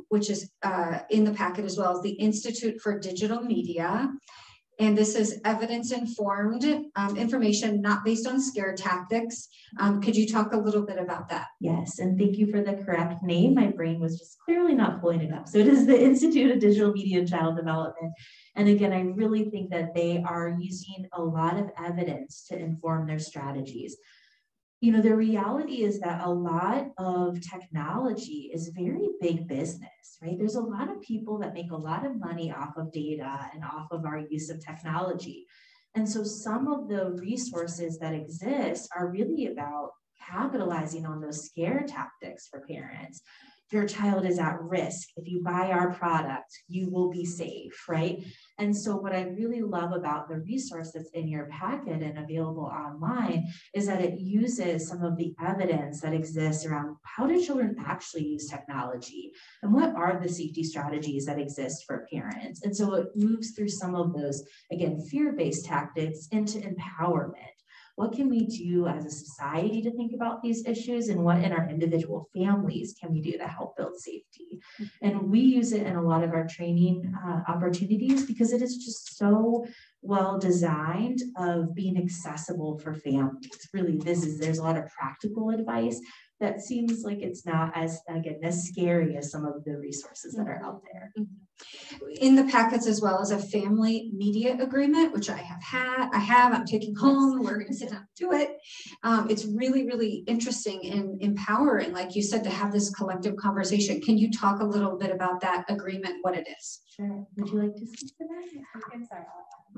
which is in the packet as well, is the Institute for Digital Media. And this is evidence-informed information, not based on scare tactics. Could you talk a little bit about that? Yes, and thank you for the correct name. My brain was just clearly not pulling it up. So it is the Institute of Digital Media and Child Development. And again, I really think that they are using a lot of evidence to inform their strategies. The reality is that a lot of technology is very big business, right? There's a lot of people that make a lot of money off of data and off of our use of technology. And so some of the resources that exist are really about capitalizing on those scare tactics for parents. Your child is at risk. If you buy our product, you will be safe, right? And so what I really love about the resource that's in your packet and available online is that it uses some of the evidence that exists around how do children actually use technology and what are the safety strategies that exist for parents. And so it moves through some of those, again, fear-based tactics into empowerment. What can we do as a society to think about these issues, and what in our individual families can we do to help build safety? And we use it in a lot of our training opportunities because it is just so well designed of being accessible for families. Really, there's a lot of practical advice that seems like it's not as, again, as scary as some of the resources that are out there. In the packets, as well as a family media agreement, which I'm taking home. We're going to sit down and do it. It's really, really interesting and empowering, like you said, to have this collective conversation. Can you talk a little bit about that agreement, what it is? Sure. Would you like to speak to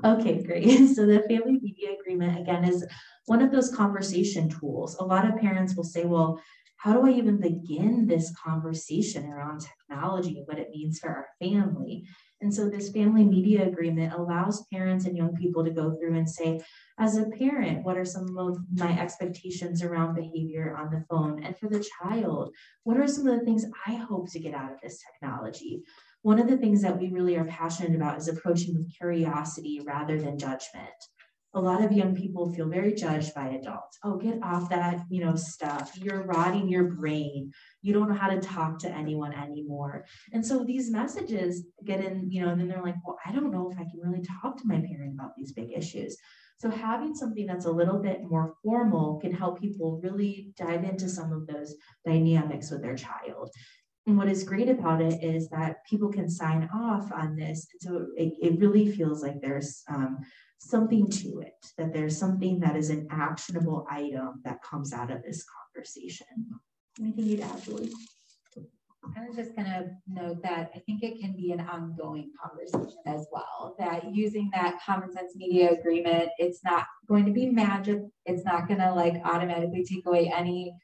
that? Okay, great. So the family media agreement, again, is one of those conversation tools. A lot of parents will say, well, how do I even begin this conversation around technology, what it means for our family? And so this family media agreement allows parents and young people to go through and say, as a parent, what are some of my expectations around behavior on the phone? And for the child, what are some of the things I hope to get out of this technology? One of the things that we really are passionate about is approaching with curiosity rather than judgment. A lot of young people feel very judged by adults. Oh, get off that, stuff. You're rotting your brain. You don't know how to talk to anyone anymore. And so these messages get in, and then they're like, well, I don't know if I can really talk to my parent about these big issues. So having something that's a little bit more formal can help people really dive into some of those dynamics with their child. And what is great about it is that people can sign off on this. And so it really feels like there's something to it, that there's something that is an actionable item that comes out of this conversation. Anything you'd add, Julie? I was just going to note that I think it can be an ongoing conversation as well, that using that common sense media agreement, it's not going to be magic. It's not going to automatically take away any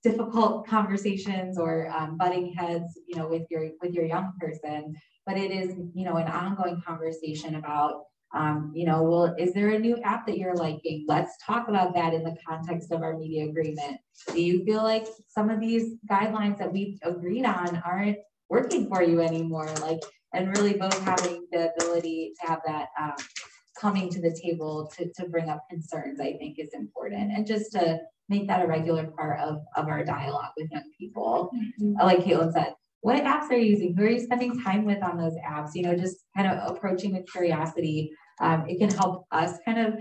difficult conversations or butting heads, with your young person, but it is, an ongoing conversation about, well, is there a new app that you're liking? Let's talk about that in the context of our media agreement. Do you feel like some of these guidelines that we've agreed on aren't working for you anymore? And really both having the ability to have that coming to the table to bring up concerns, I think is important. And just to make that a regular part of our dialogue with young people. Like Caitlin said, what apps are you using? Who are you spending time with on those apps? Just kind of approaching with curiosity. It can help us kind of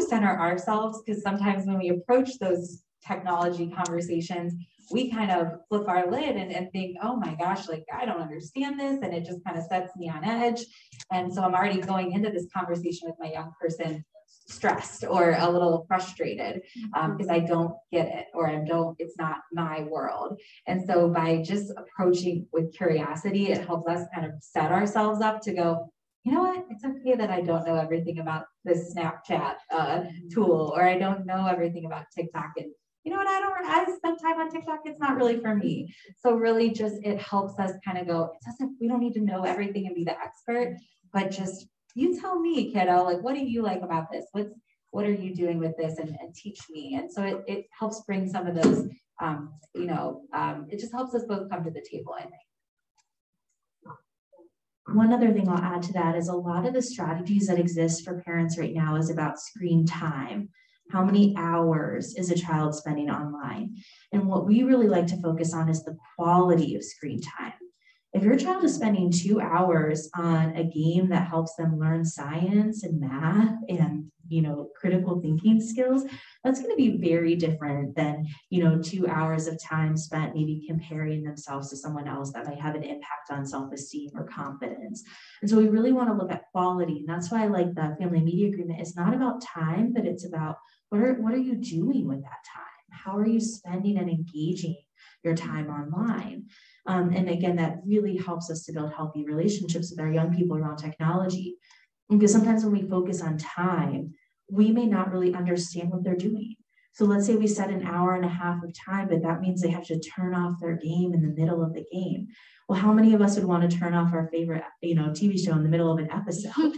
center ourselves, because sometimes when we approach those technology conversations, we kind of flip our lid and think, oh my gosh, I don't understand this. And it just kind of sets me on edge. And so I'm already going into this conversation with my young person stressed or a little frustrated because I don't get it, or it's not my world. And so by just approaching with curiosity, it helps us kind of set ourselves up to go, you know what, it's okay that I don't know everything about this Snapchat tool, or I don't know everything about TikTok. And you know what, I spend time on TikTok, it's not really for me. So really just, it helps us kind of go, we don't need to know everything and be the expert, but just, you tell me, kiddo, what do you like about this? What are you doing with this? And teach me. And so it helps bring some of those, it just helps us both come to the table, I think. One other thing I'll add to that is a lot of the strategies that exist for parents right now is about screen time. How many hours is a child spending online? And what we really like to focus on is the quality of screen time. If your child is spending 2 hours on a game that helps them learn science and math and, critical thinking skills, that's going to be very different than, 2 hours of time spent maybe comparing themselves to someone else that might have an impact on self-esteem or confidence. And so we really want to look at quality. And that's why I like the family media agreement. It's not about time, but it's about what are you doing with that time? How are you spending and engaging your time online? And again, that really helps us to build healthy relationships with our young people around technology. Because sometimes when we focus on time, we may not really understand what they're doing. So let's say we set an hour and a half of time, but that means they have to turn off their game in the middle of the game. Well, how many of us would want to turn off our favorite, TV show in the middle of an episode,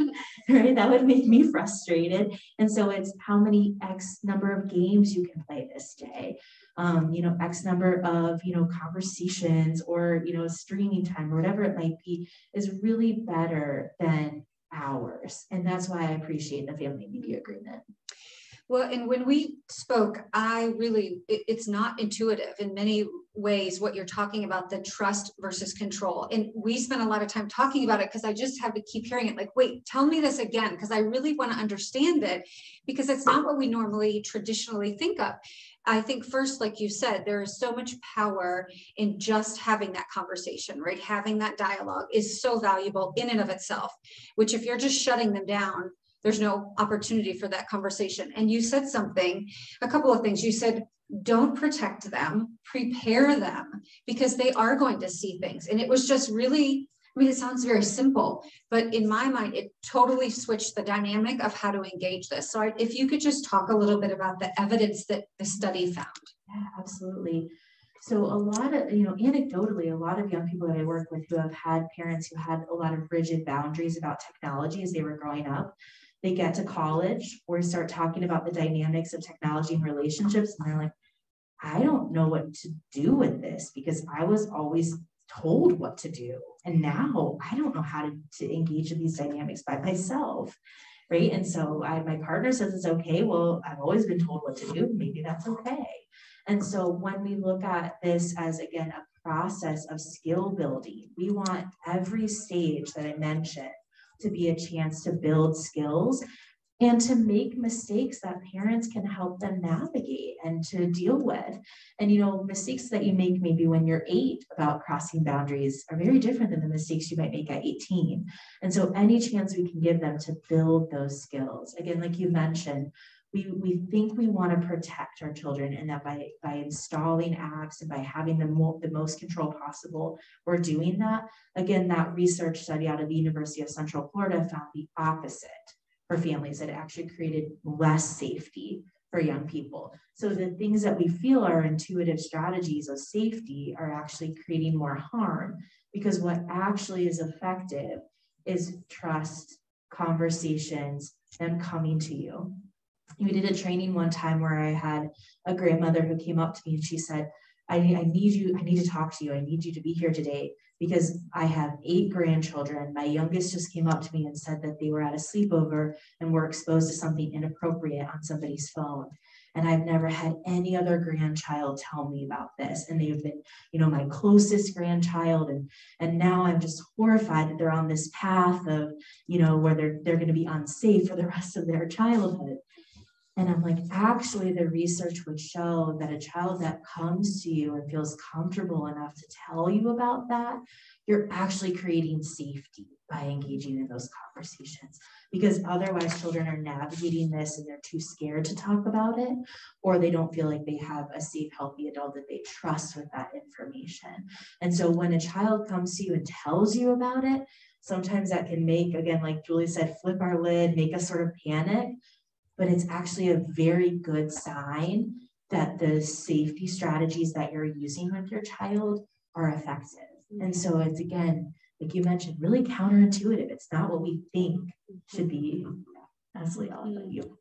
right? That would make me frustrated. And so it's how many X number of games you can play this day, X number of, conversations or, streaming time or whatever it might be is really better than hours. And that's why I appreciate the family media agreement. Well, and when we spoke, it's not intuitive in many ways what you're talking about, the trust versus control. And we spent a lot of time talking about it because I just have to keep hearing it like, wait, tell me this again, because I really want to understand it, because it's not what we normally traditionally think of. I think first, like you said, there is so much power in just having that conversation, right? Having that dialogue is so valuable in and of itself, which if you're just shutting them down, there's no opportunity for that conversation. And you said a couple of things. You said, don't protect them, prepare them, because they are going to see things. And it was just really, I mean, it sounds very simple, but in my mind, it totally switched the dynamic of how to engage this. So if you could just talk a little bit about the evidence that the study found. Yeah, absolutely. So a lot of, anecdotally, a lot of young people that I work with who have had parents who had a lot of rigid boundaries about technology as they were growing up, they get to college or start talking about the dynamics of technology and relationships. And they're like, I don't know what to do with this because I was always told what to do. And now I don't know how to engage in these dynamics by myself. Right. And so my partner says it's okay. Well, I've always been told what to do. Maybe that's okay. And so when we look at this as, again, a process of skill building, we want every stage that I mentioned to be a chance to build skills and to make mistakes that parents can help them navigate and to deal with. And, mistakes that you make maybe when you're 8 about crossing boundaries are very different than the mistakes you might make at 18. And so any chance we can give them to build those skills, again, like you mentioned, we think we want to protect our children, and that by installing apps and by having the most control possible, we're doing that. Again, that research study out of the University of Central Florida found the opposite for families. That actually created less safety for young people. So the things that we feel are intuitive strategies of safety are actually creating more harm, because what actually is effective is trust, conversations, them coming to you. We did a training one time where I had a grandmother who came up to me and she said, I need to talk to you. I need you to be here today because I have 8 grandchildren. My youngest just came up to me and said that they were at a sleepover and were exposed to something inappropriate on somebody's phone. And I've never had any other grandchild tell me about this. And they've been, my closest grandchild. And now I'm just horrified that they're on this path of, where they're going to be unsafe for the rest of their childhood. And I'm like, actually, the research would show that a child that comes to you and feels comfortable enough to tell you about that, you're actually creating safety by engaging in those conversations. Because otherwise, children are navigating this and they're too scared to talk about it, or they don't feel like they have a safe, healthy adult that they trust with that information. And so when a child comes to you and tells you about it, sometimes that can make, again, like Julie said, flip our lid, make us sort of panic. But it's actually a very good sign that the safety strategies that you're using with your child are effective. And so it's, again, like you mentioned, really counterintuitive. It's not what we think should be. That's really all about you.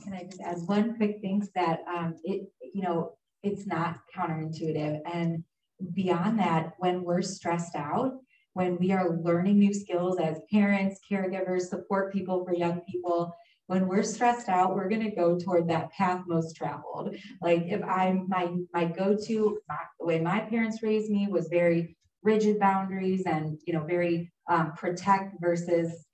Can I just add one quick thing that it's not counterintuitive. And beyond that, when we're stressed out, when we are learning new skills as parents, caregivers, support people for young people, when we're stressed out, we're going to go toward that path most traveled. Like if I'm my go-to, the way my parents raised me was very rigid boundaries and, very protect versus,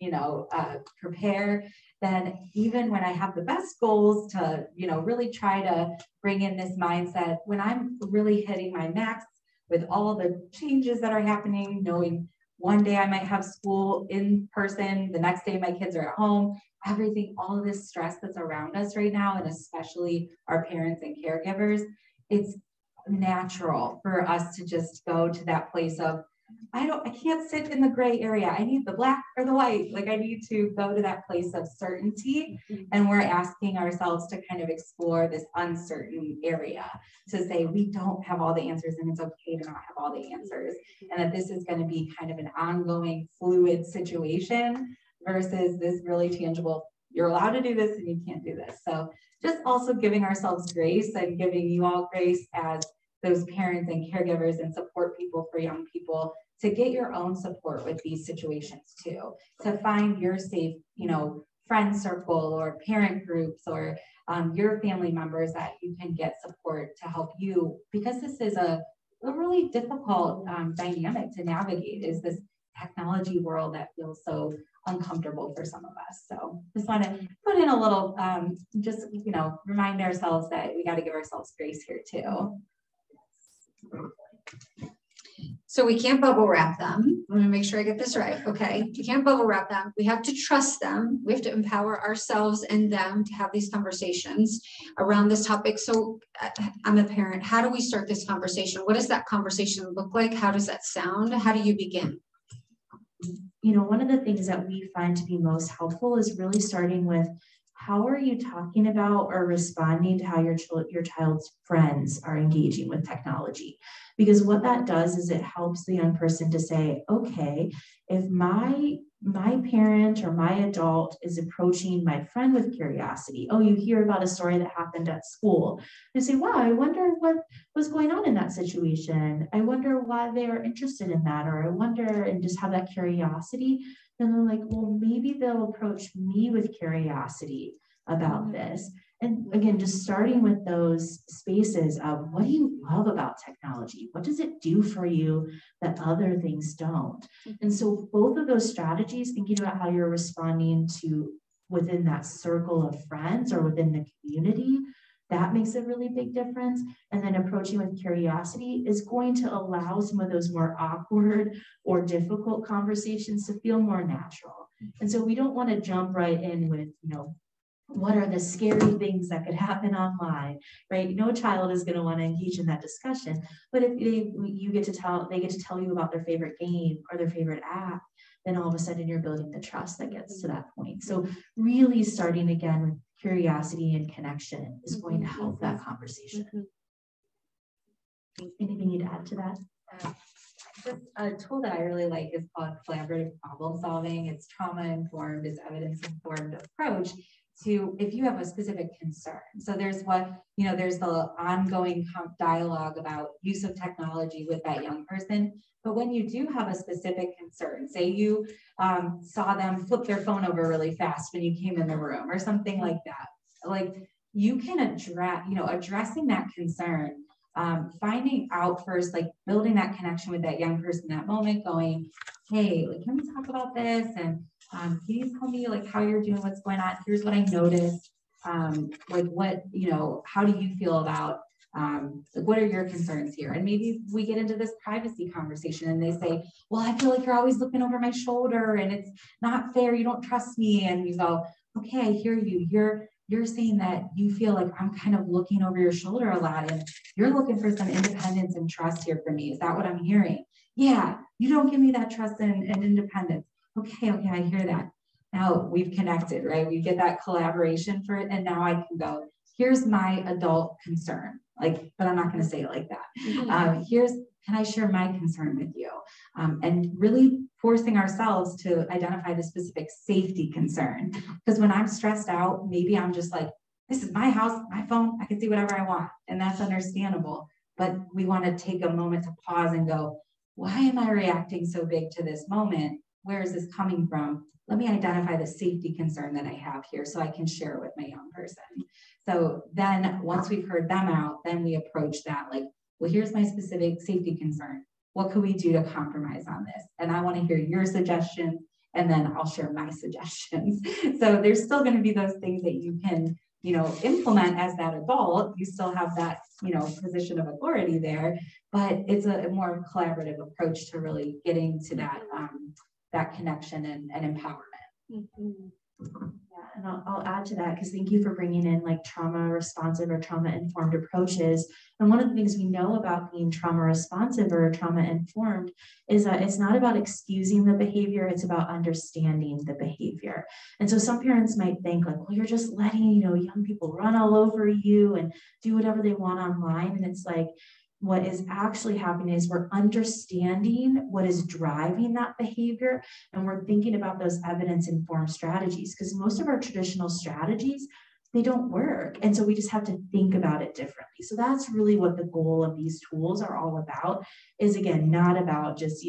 prepare. Then even when I have the best goals to, really try to bring in this mindset, when I'm really hitting my max with all the changes that are happening, knowing one day I might have school in person, the next day my kids are at home, everything, all of this stress that's around us right now, and especially our parents and caregivers, it's natural for us to just go to that place of, I can't sit in the gray area. I need the black or the white. Like I need to go to that place of certainty. And we're asking ourselves to kind of explore this uncertain area to say, we don't have all the answers and it's okay to not have all the answers. And that this is going to be kind of an ongoing fluid situation versus this really tangible, you're allowed to do this and you can't do this. So just also giving ourselves grace and giving you all grace as those parents and caregivers and support people for young people to get your own support with these situations too, to find your safe, friend circle or parent groups or your family members that you can get support to help you, because this is a really difficult dynamic to navigate, is this technology world that feels so uncomfortable for some of us. So just want to put in a little, just, you know, remind ourselves that we got to give ourselves grace here too. So we can't bubble wrap them. I'm gonna make sure I get this right, okay? You can't bubble wrap them. We have to trust them. We have to empower ourselves and them to have these conversations around this topic. So I'm a parent. How do we start this conversation? What does that conversation look like? How does that sound? How do you begin? You know, one of the things that we find to be most helpful is really starting with, how are you talking about or responding to how your child's friends are engaging with technology? Because what that does is it helps the young person to say, okay, if my parent or my adult is approaching my friend with curiosity, oh, you hear about a story that happened at school. They say, wow, I wonder what was going on in that situation. I wonder why they are interested in that, or I wonder, and just have that curiosity. Then they're like, well, maybe they'll approach me with curiosity about this. And again, just starting with those spaces of, what do you love about technology? What does it do for you that other things don't? And so both of those strategies, thinking about how you're responding to within that circle of friends or within the community, that makes a really big difference. And then approaching with curiosity is going to allow some of those more awkward or difficult conversations to feel more natural. And so we don't want to jump right in with, you know, what are the scary things that could happen online, right? No child is going to want to engage in that discussion. But if they get to tell you about their favorite game or their favorite app, then all of a sudden you're building the trust that gets to that point. So really starting again with curiosity and connection is going to help that conversation. Anything you'd add to that? Just a tool that I really like is called collaborative problem solving. It's trauma-informed, it's evidence-informed approach to, if you have a specific concern. So there's there's the ongoing dialogue about use of technology with that young person. But when you do have a specific concern, say you saw them flip their phone over really fast when you came in the room or something like that, like you can addressing that concern, finding out first, like building that connection with that young person in that moment, going, hey, like, can we talk about this? And can you tell me like how you're doing, what's going on? Here's what I noticed. Like what, how do you feel about, like what are your concerns here? And maybe we get into this privacy conversation and they say, well, I feel like you're always looking over my shoulder and it's not fair. You don't trust me. And you go, okay, I hear you. You're saying that you feel like I'm kind of looking over your shoulder a lot and you're looking for some independence and trust here from me. Is that what I'm hearing? Yeah, you don't give me that trust and independence. Okay, I hear that. Now we've connected, right? We get that collaboration for it. And now I can go, here's my adult concern. Like, but I'm not going to say it like that. Can I share my concern with you? And really forcing ourselves to identify the specific safety concern. Because when I'm stressed out, maybe I'm just like, this is my house, my phone, I can see whatever I want. And that's understandable. But we want to take a moment to pause and go, why am I reacting so big to this moment? Where is this coming from? Let me identify the safety concern that I have here so I can share it with my young person. So then once we've heard them out, then we approach that like, well, here's my specific safety concern. What could we do to compromise on this? And I want to hear your suggestions, and then I'll share my suggestions. So there's still going to be those things that you can, implement as that adult. You still have that, position of authority there, but it's a more collaborative approach to really getting to that, that connection and empowerment. Yeah, and I'll add to that, because thank you for bringing in like trauma responsive or trauma informed approaches. And one of the things we know about being trauma responsive or trauma informed is that it's not about excusing the behavior, it's about understanding the behavior. And so some parents might think like, well, you're just letting, young people run all over you and do whatever they want online. And it's like, what is actually happening is we're understanding what is driving that behavior, and we're thinking about those evidence-informed strategies, because most of our traditional strategies, they don't work. And so we just have to think about it differently. So that's really what the goal of these tools are all about, is again, not about just,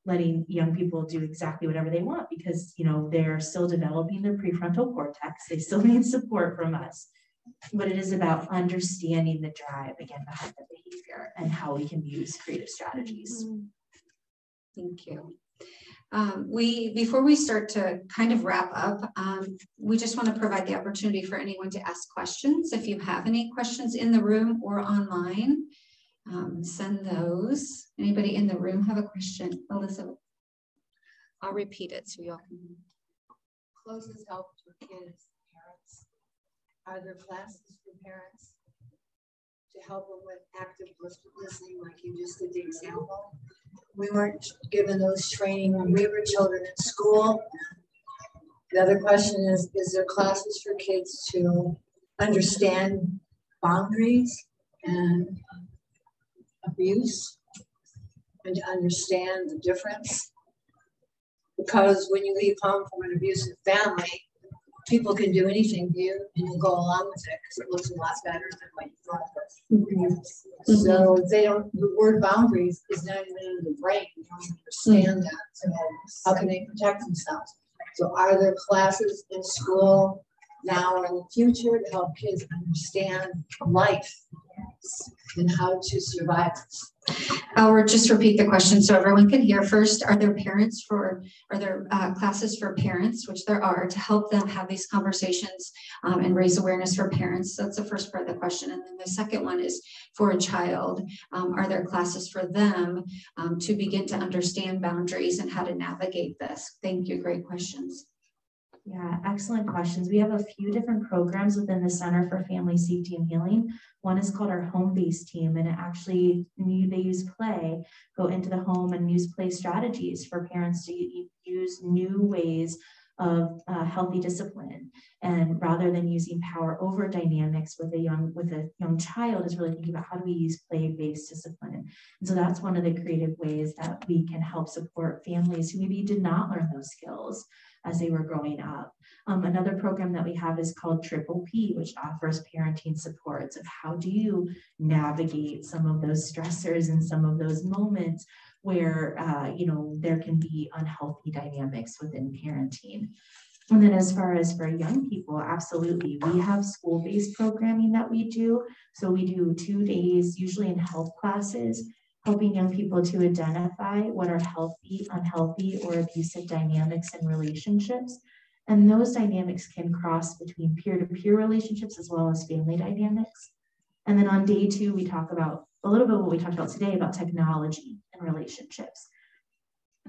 letting young people do exactly whatever they want, because, they're still developing their prefrontal cortex. They still need support from us. But it is about understanding the drive, again, behind the behavior and how we can use creative strategies. Thank you. Before we start to kind of wrap up, we just want to provide the opportunity for anyone to ask questions. If you have any questions in the room or online, send those. Anybody in the room have a question? Elizabeth. I'll repeat it so y'all can. Closest help for kids, parents. Are there classes for parents to help them with active listening, like you just did the example? We weren't given those training when we were children in school. The other question is there classes for kids to understand boundaries and abuse and to understand the difference? Because when you leave home from an abusive family, people can do anything to you and you go along with it because it looks a lot better than what you thought it was. So they don't, the word boundaries is not even in the brain. You don't understand that. So how can they protect themselves? So are there classes in school now or in the future to help kids understand life and how to survive? I'll just repeat the question so everyone can hear. First, are there classes for parents, which there are, to help them have these conversations and raise awareness for parents? That's the first part of the question. And then the second one is for a child. Are there classes for them to begin to understand boundaries and how to navigate this? Thank you. Great questions. Yeah, excellent questions. We have a few different programs within the Center for Family Safety and Healing. One is called our home-based team, and it actually, they use play, go into the home and use play strategies for parents to use new ways of healthy discipline. And rather than using power over dynamics with a young child, is really thinking about how do we use play-based discipline. And so that's one of the creative ways that we can help support families who maybe did not learn those skills as they were growing up. Another program that we have is called Triple P, which offers parenting supports of how do you navigate some of those stressors and some of those moments where there can be unhealthy dynamics within parenting. And then as far as for young people, absolutely, we have school-based programming that we do. So we do 2 days, usually in health classes, helping young people to identify what are healthy, unhealthy, or abusive dynamics in relationships. And those dynamics can cross between peer-to-peer relationships as well as family dynamics. And then on day 2, we talk about a little bit what we talked about today about technology and relationships.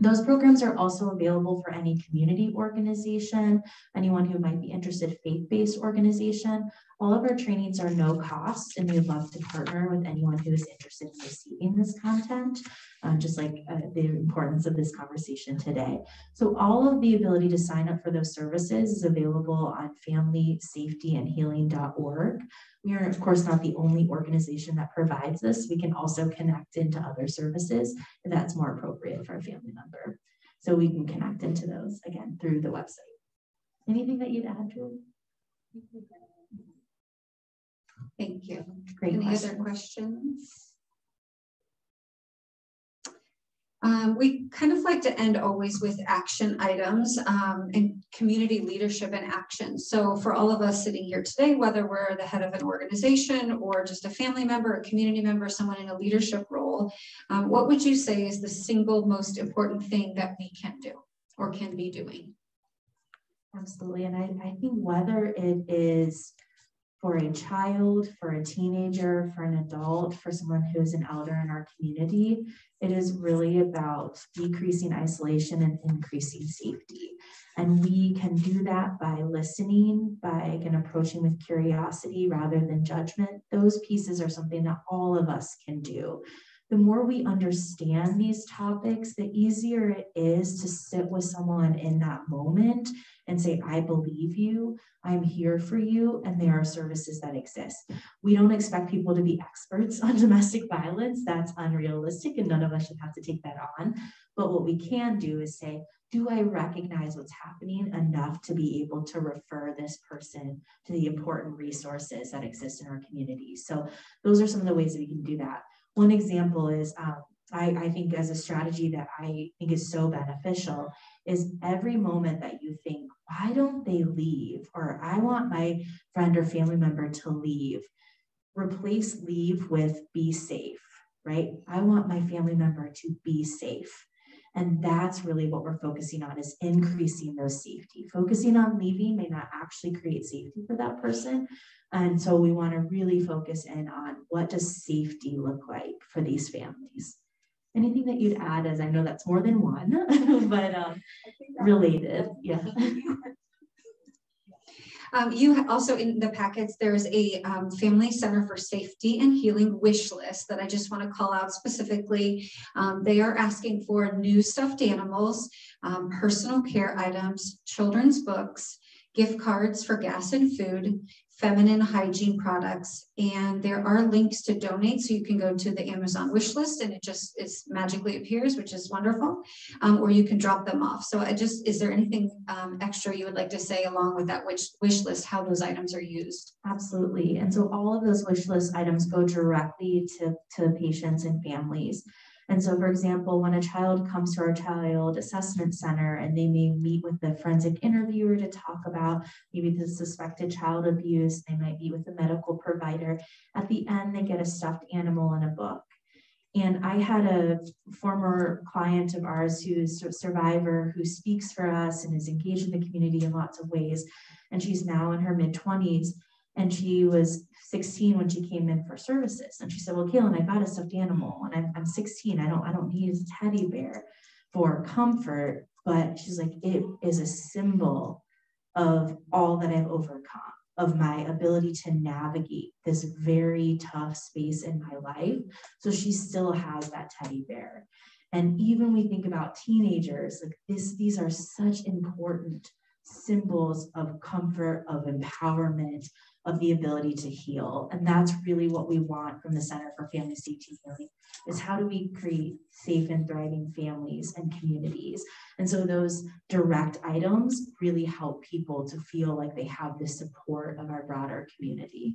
Those programs are also available for any community organization, anyone who might be interested, faith-based organization. All of our trainings are no cost, and we'd love to partner with anyone who is interested in receiving this content, just like the importance of this conversation today. So all of the ability to sign up for those services is available on familysafetyandhealing.org. We are, of course, not the only organization that provides this. We can also connect into other services if that's more appropriate for a family member. So we can connect into those, again, through the website. Anything that you'd add, Julie? Thank you. Great. Any other questions? We kind of like to end always with action items and community leadership and action. So for all of us sitting here today, whether we're the head of an organization or just a family member, a community member, someone in a leadership role, what would you say is the single most important thing that we can do or can be doing? Absolutely. And I think whether it is for a child, for a teenager, for an adult, for someone who's an elder in our community, it is really about decreasing isolation and increasing safety. And we can do that by listening, by again approaching with curiosity rather than judgment. Those pieces are something that all of us can do. the more we understand these topics, the easier it is to sit with someone in that moment and say, I believe you, I'm here for you, and there are services that exist. We don't expect people to be experts on domestic violence. That's unrealistic, and none of us should have to take that on. But what we can do is say, do I recognize what's happening enough to be able to refer this person to the important resources that exist in our community? So those are some of the ways that we can do that. One example is, I think as a strategy that I think is so beneficial is every moment that you think, why don't they leave? Or I want my friend or family member to leave. Replace leave with be safe, right? I want my family member to be safe. And that's really what we're focusing on, is increasing those safety. Focusing on leaving may not actually create safety for that person. And so we want to really focus in on what does safety look like for these families. Anything that you'd add, as I know that's more than one, but related, yeah. You also, in the packets, there's a Family Center for Safety and Healing wish list that I just want to call out specifically. They are asking for new stuffed animals, personal care items, children's books, gift cards for gas and food, feminine hygiene products, and there are links to donate, so you can go to the Amazon wish list and it just magically appears, which is wonderful, or you can drop them off. So is there anything extra you would like to say along with that wish list, how those items are used? Absolutely. And so all of those wish list items go directly to patients and families. And so, for example, when a child comes to our child assessment center and they may meet with the forensic interviewer to talk about maybe the suspected child abuse, they might meet with the medical provider. At the end, they get a stuffed animal and a book. And I had a former client of ours who's a survivor who speaks for us and is engaged in the community in lots of ways. And she's now in her mid-20s. And she was 16 when she came in for services. And she said, well, Kaylin, I got a stuffed animal and I'm 16. I don't need a teddy bear for comfort. But she's like, it is a symbol of all that I've overcome, of my ability to navigate this very tough space in my life. So she still has that teddy bear. And even we think about teenagers, like these are such important symbols of comfort, of empowerment, of the ability to heal. And that's really what we want from the Center for Family Safety and Healing, is how do we create safe and thriving families and communities? And so those direct items really help people to feel like they have the support of our broader community.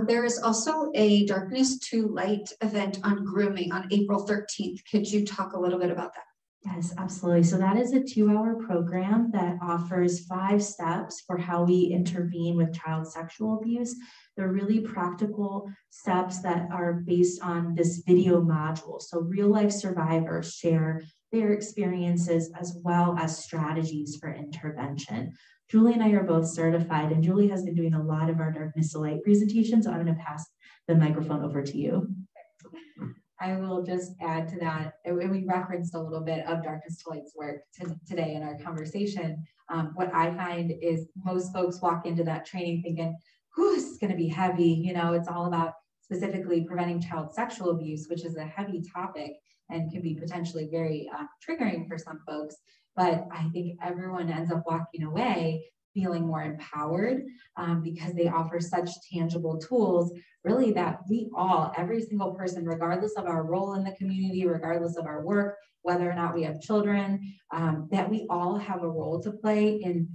There is also a Darkness to Light event on grooming on April 13th. Could you talk a little bit about that? Yes, absolutely. So that is a 2-hour program that offers 5 steps for how we intervene with child sexual abuse. They're really practical steps that are based on this video module. So real life survivors share their experiences as well as strategies for intervention. Julie and I are both certified, and Julie has been doing a lot of our Darkness to Light presentations. So I'm going to pass the microphone over to you. I will just add to that. We referenced a little bit of Darkness to Light's work today in our conversation. What I find is most folks walk into that training thinking, whew, this is going to be heavy. You know, it's all about specifically preventing child sexual abuse, which is a heavy topic and can be potentially very triggering for some folks. But I think everyone ends up walking away feeling more empowered because they offer such tangible tools, really, that we all, every single person, regardless of our role in the community, regardless of our work, whether or not we have children, that we all have a role to play in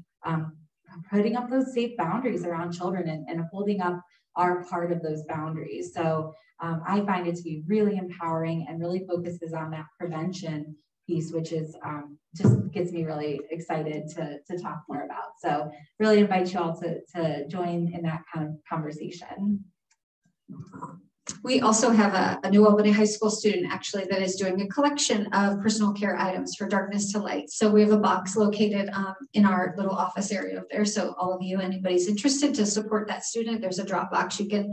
putting up those safe boundaries around children and holding up our part of those boundaries. So I find it to be really empowering and really focuses on that prevention piece, which is just gets me really excited to talk more about. So really invite you all to join in that kind of conversation. We also have a New Albany High School student actually that is doing a collection of personal care items for Darkness to Light. So we have a box located in our little office area over there. So all of you, anybody's interested to support that student, there's a drop box. You can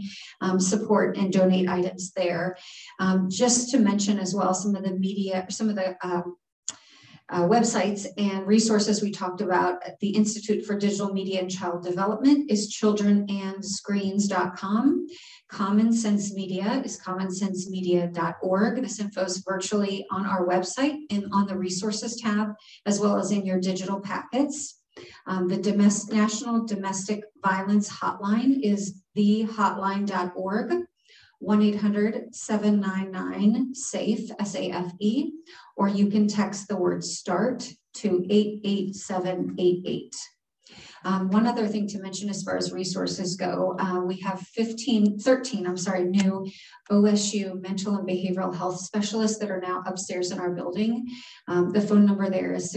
support and donate items there. Just to mention as well, some of the media, some of the websites and resources we talked about at the Institute for Digital Media and Child Development is childrenandscreens.com. Common Sense Media is commonsensemedia.org. This info is virtually on our website and on the resources tab, as well as in your digital packets. The National Domestic Violence Hotline is thehotline.org, 1-800-799-SAFE, S-A-F-E, or you can text the word START to 88788. One other thing to mention as far as resources go, we have 13 new OSU mental and behavioral health specialists that are now upstairs in our building. The phone number there is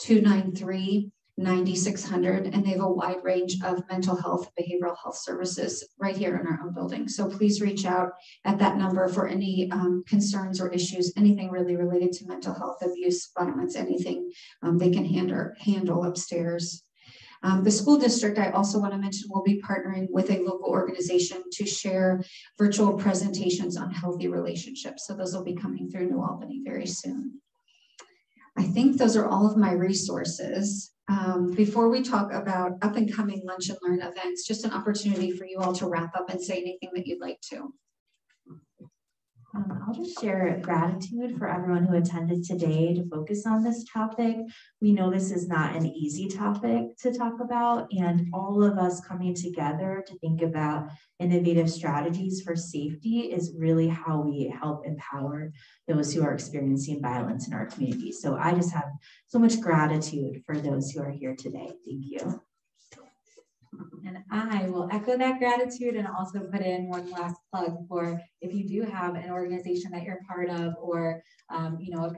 614-293-9600, and they have a wide range of mental health, behavioral health services right here in our own building. So please reach out at that number for any concerns or issues, anything really related to mental health, abuse, violence, anything they can handle upstairs. The school district, I also want to mention, will be partnering with a local organization to share virtual presentations on healthy relationships. So those will be coming through New Albany very soon. I think those are all of my resources. Before we talk about up and coming lunch and learn events, just an opportunity for you all to wrap up and say anything that you'd like to. I'll just share gratitude for everyone who attended today to focus on this topic. We know this is not an easy topic to talk about, and all of us coming together to think about innovative strategies for safety is really how we help empower those who are experiencing violence in our community. So I just have so much gratitude for those who are here today. Thank you. And I will echo that gratitude and also put in one last plug for if you do have an organization that you're part of, or a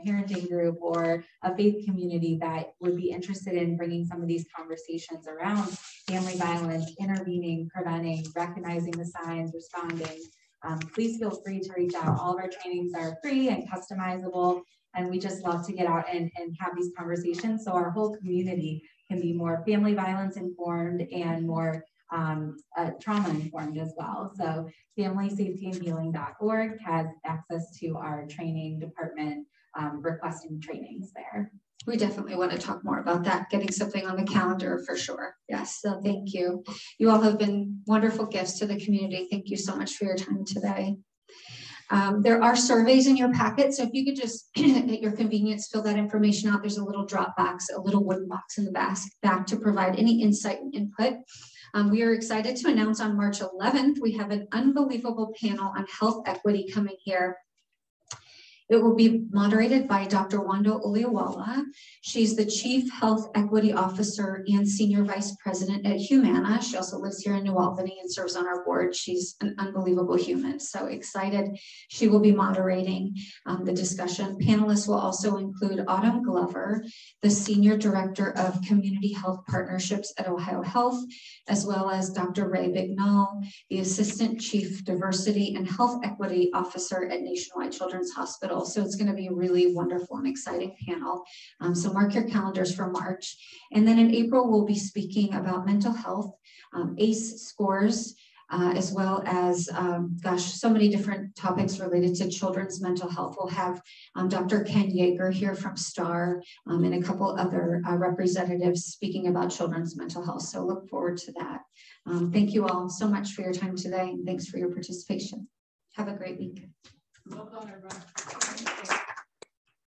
parenting group or a faith community that would be interested in bringing some of these conversations around family violence, intervening, preventing, recognizing the signs, responding. Please feel free to reach out. All of our trainings are free and customizable, and we just love to get out and have these conversations so our whole community can be more family violence informed and more trauma informed as well. So familysafetyandhealing.org has access to our training department requesting trainings there. We definitely want to talk more about that, getting something on the calendar for sure. Yes, so thank you. You all have been wonderful gifts to the community. Thank you so much for your time today. There are surveys in your packet, so if you could just, at your convenience, fill that information out. There's a little drop box, a little wooden box in the back to provide any insight and input. We are excited to announce on March 11th, we have an unbelievable panel on health equity coming here. It will be moderated by Dr. Wando Oliawala. She's the Chief Health Equity Officer and Senior Vice President at Humana. She also lives here in New Albany and serves on our board. She's an unbelievable human. So excited. She will be moderating the discussion. Panelists will also include Autumn Glover, the Senior Director of Community Health Partnerships at Ohio Health, as well as Dr. Ray Bignall, the Assistant Chief Diversity and Health Equity Officer at Nationwide Children's Hospital. So it's going to be a really wonderful and exciting panel. So mark your calendars for March. And then in April, we'll be speaking about mental health, ACE scores, as well as, so many different topics related to children's mental health. We'll have Dr. Ken Yeager here from STAR and a couple other representatives speaking about children's mental health. So look forward to that. Thank you all so much for your time today, and thanks for your participation. Have a great week. Well done, everyone.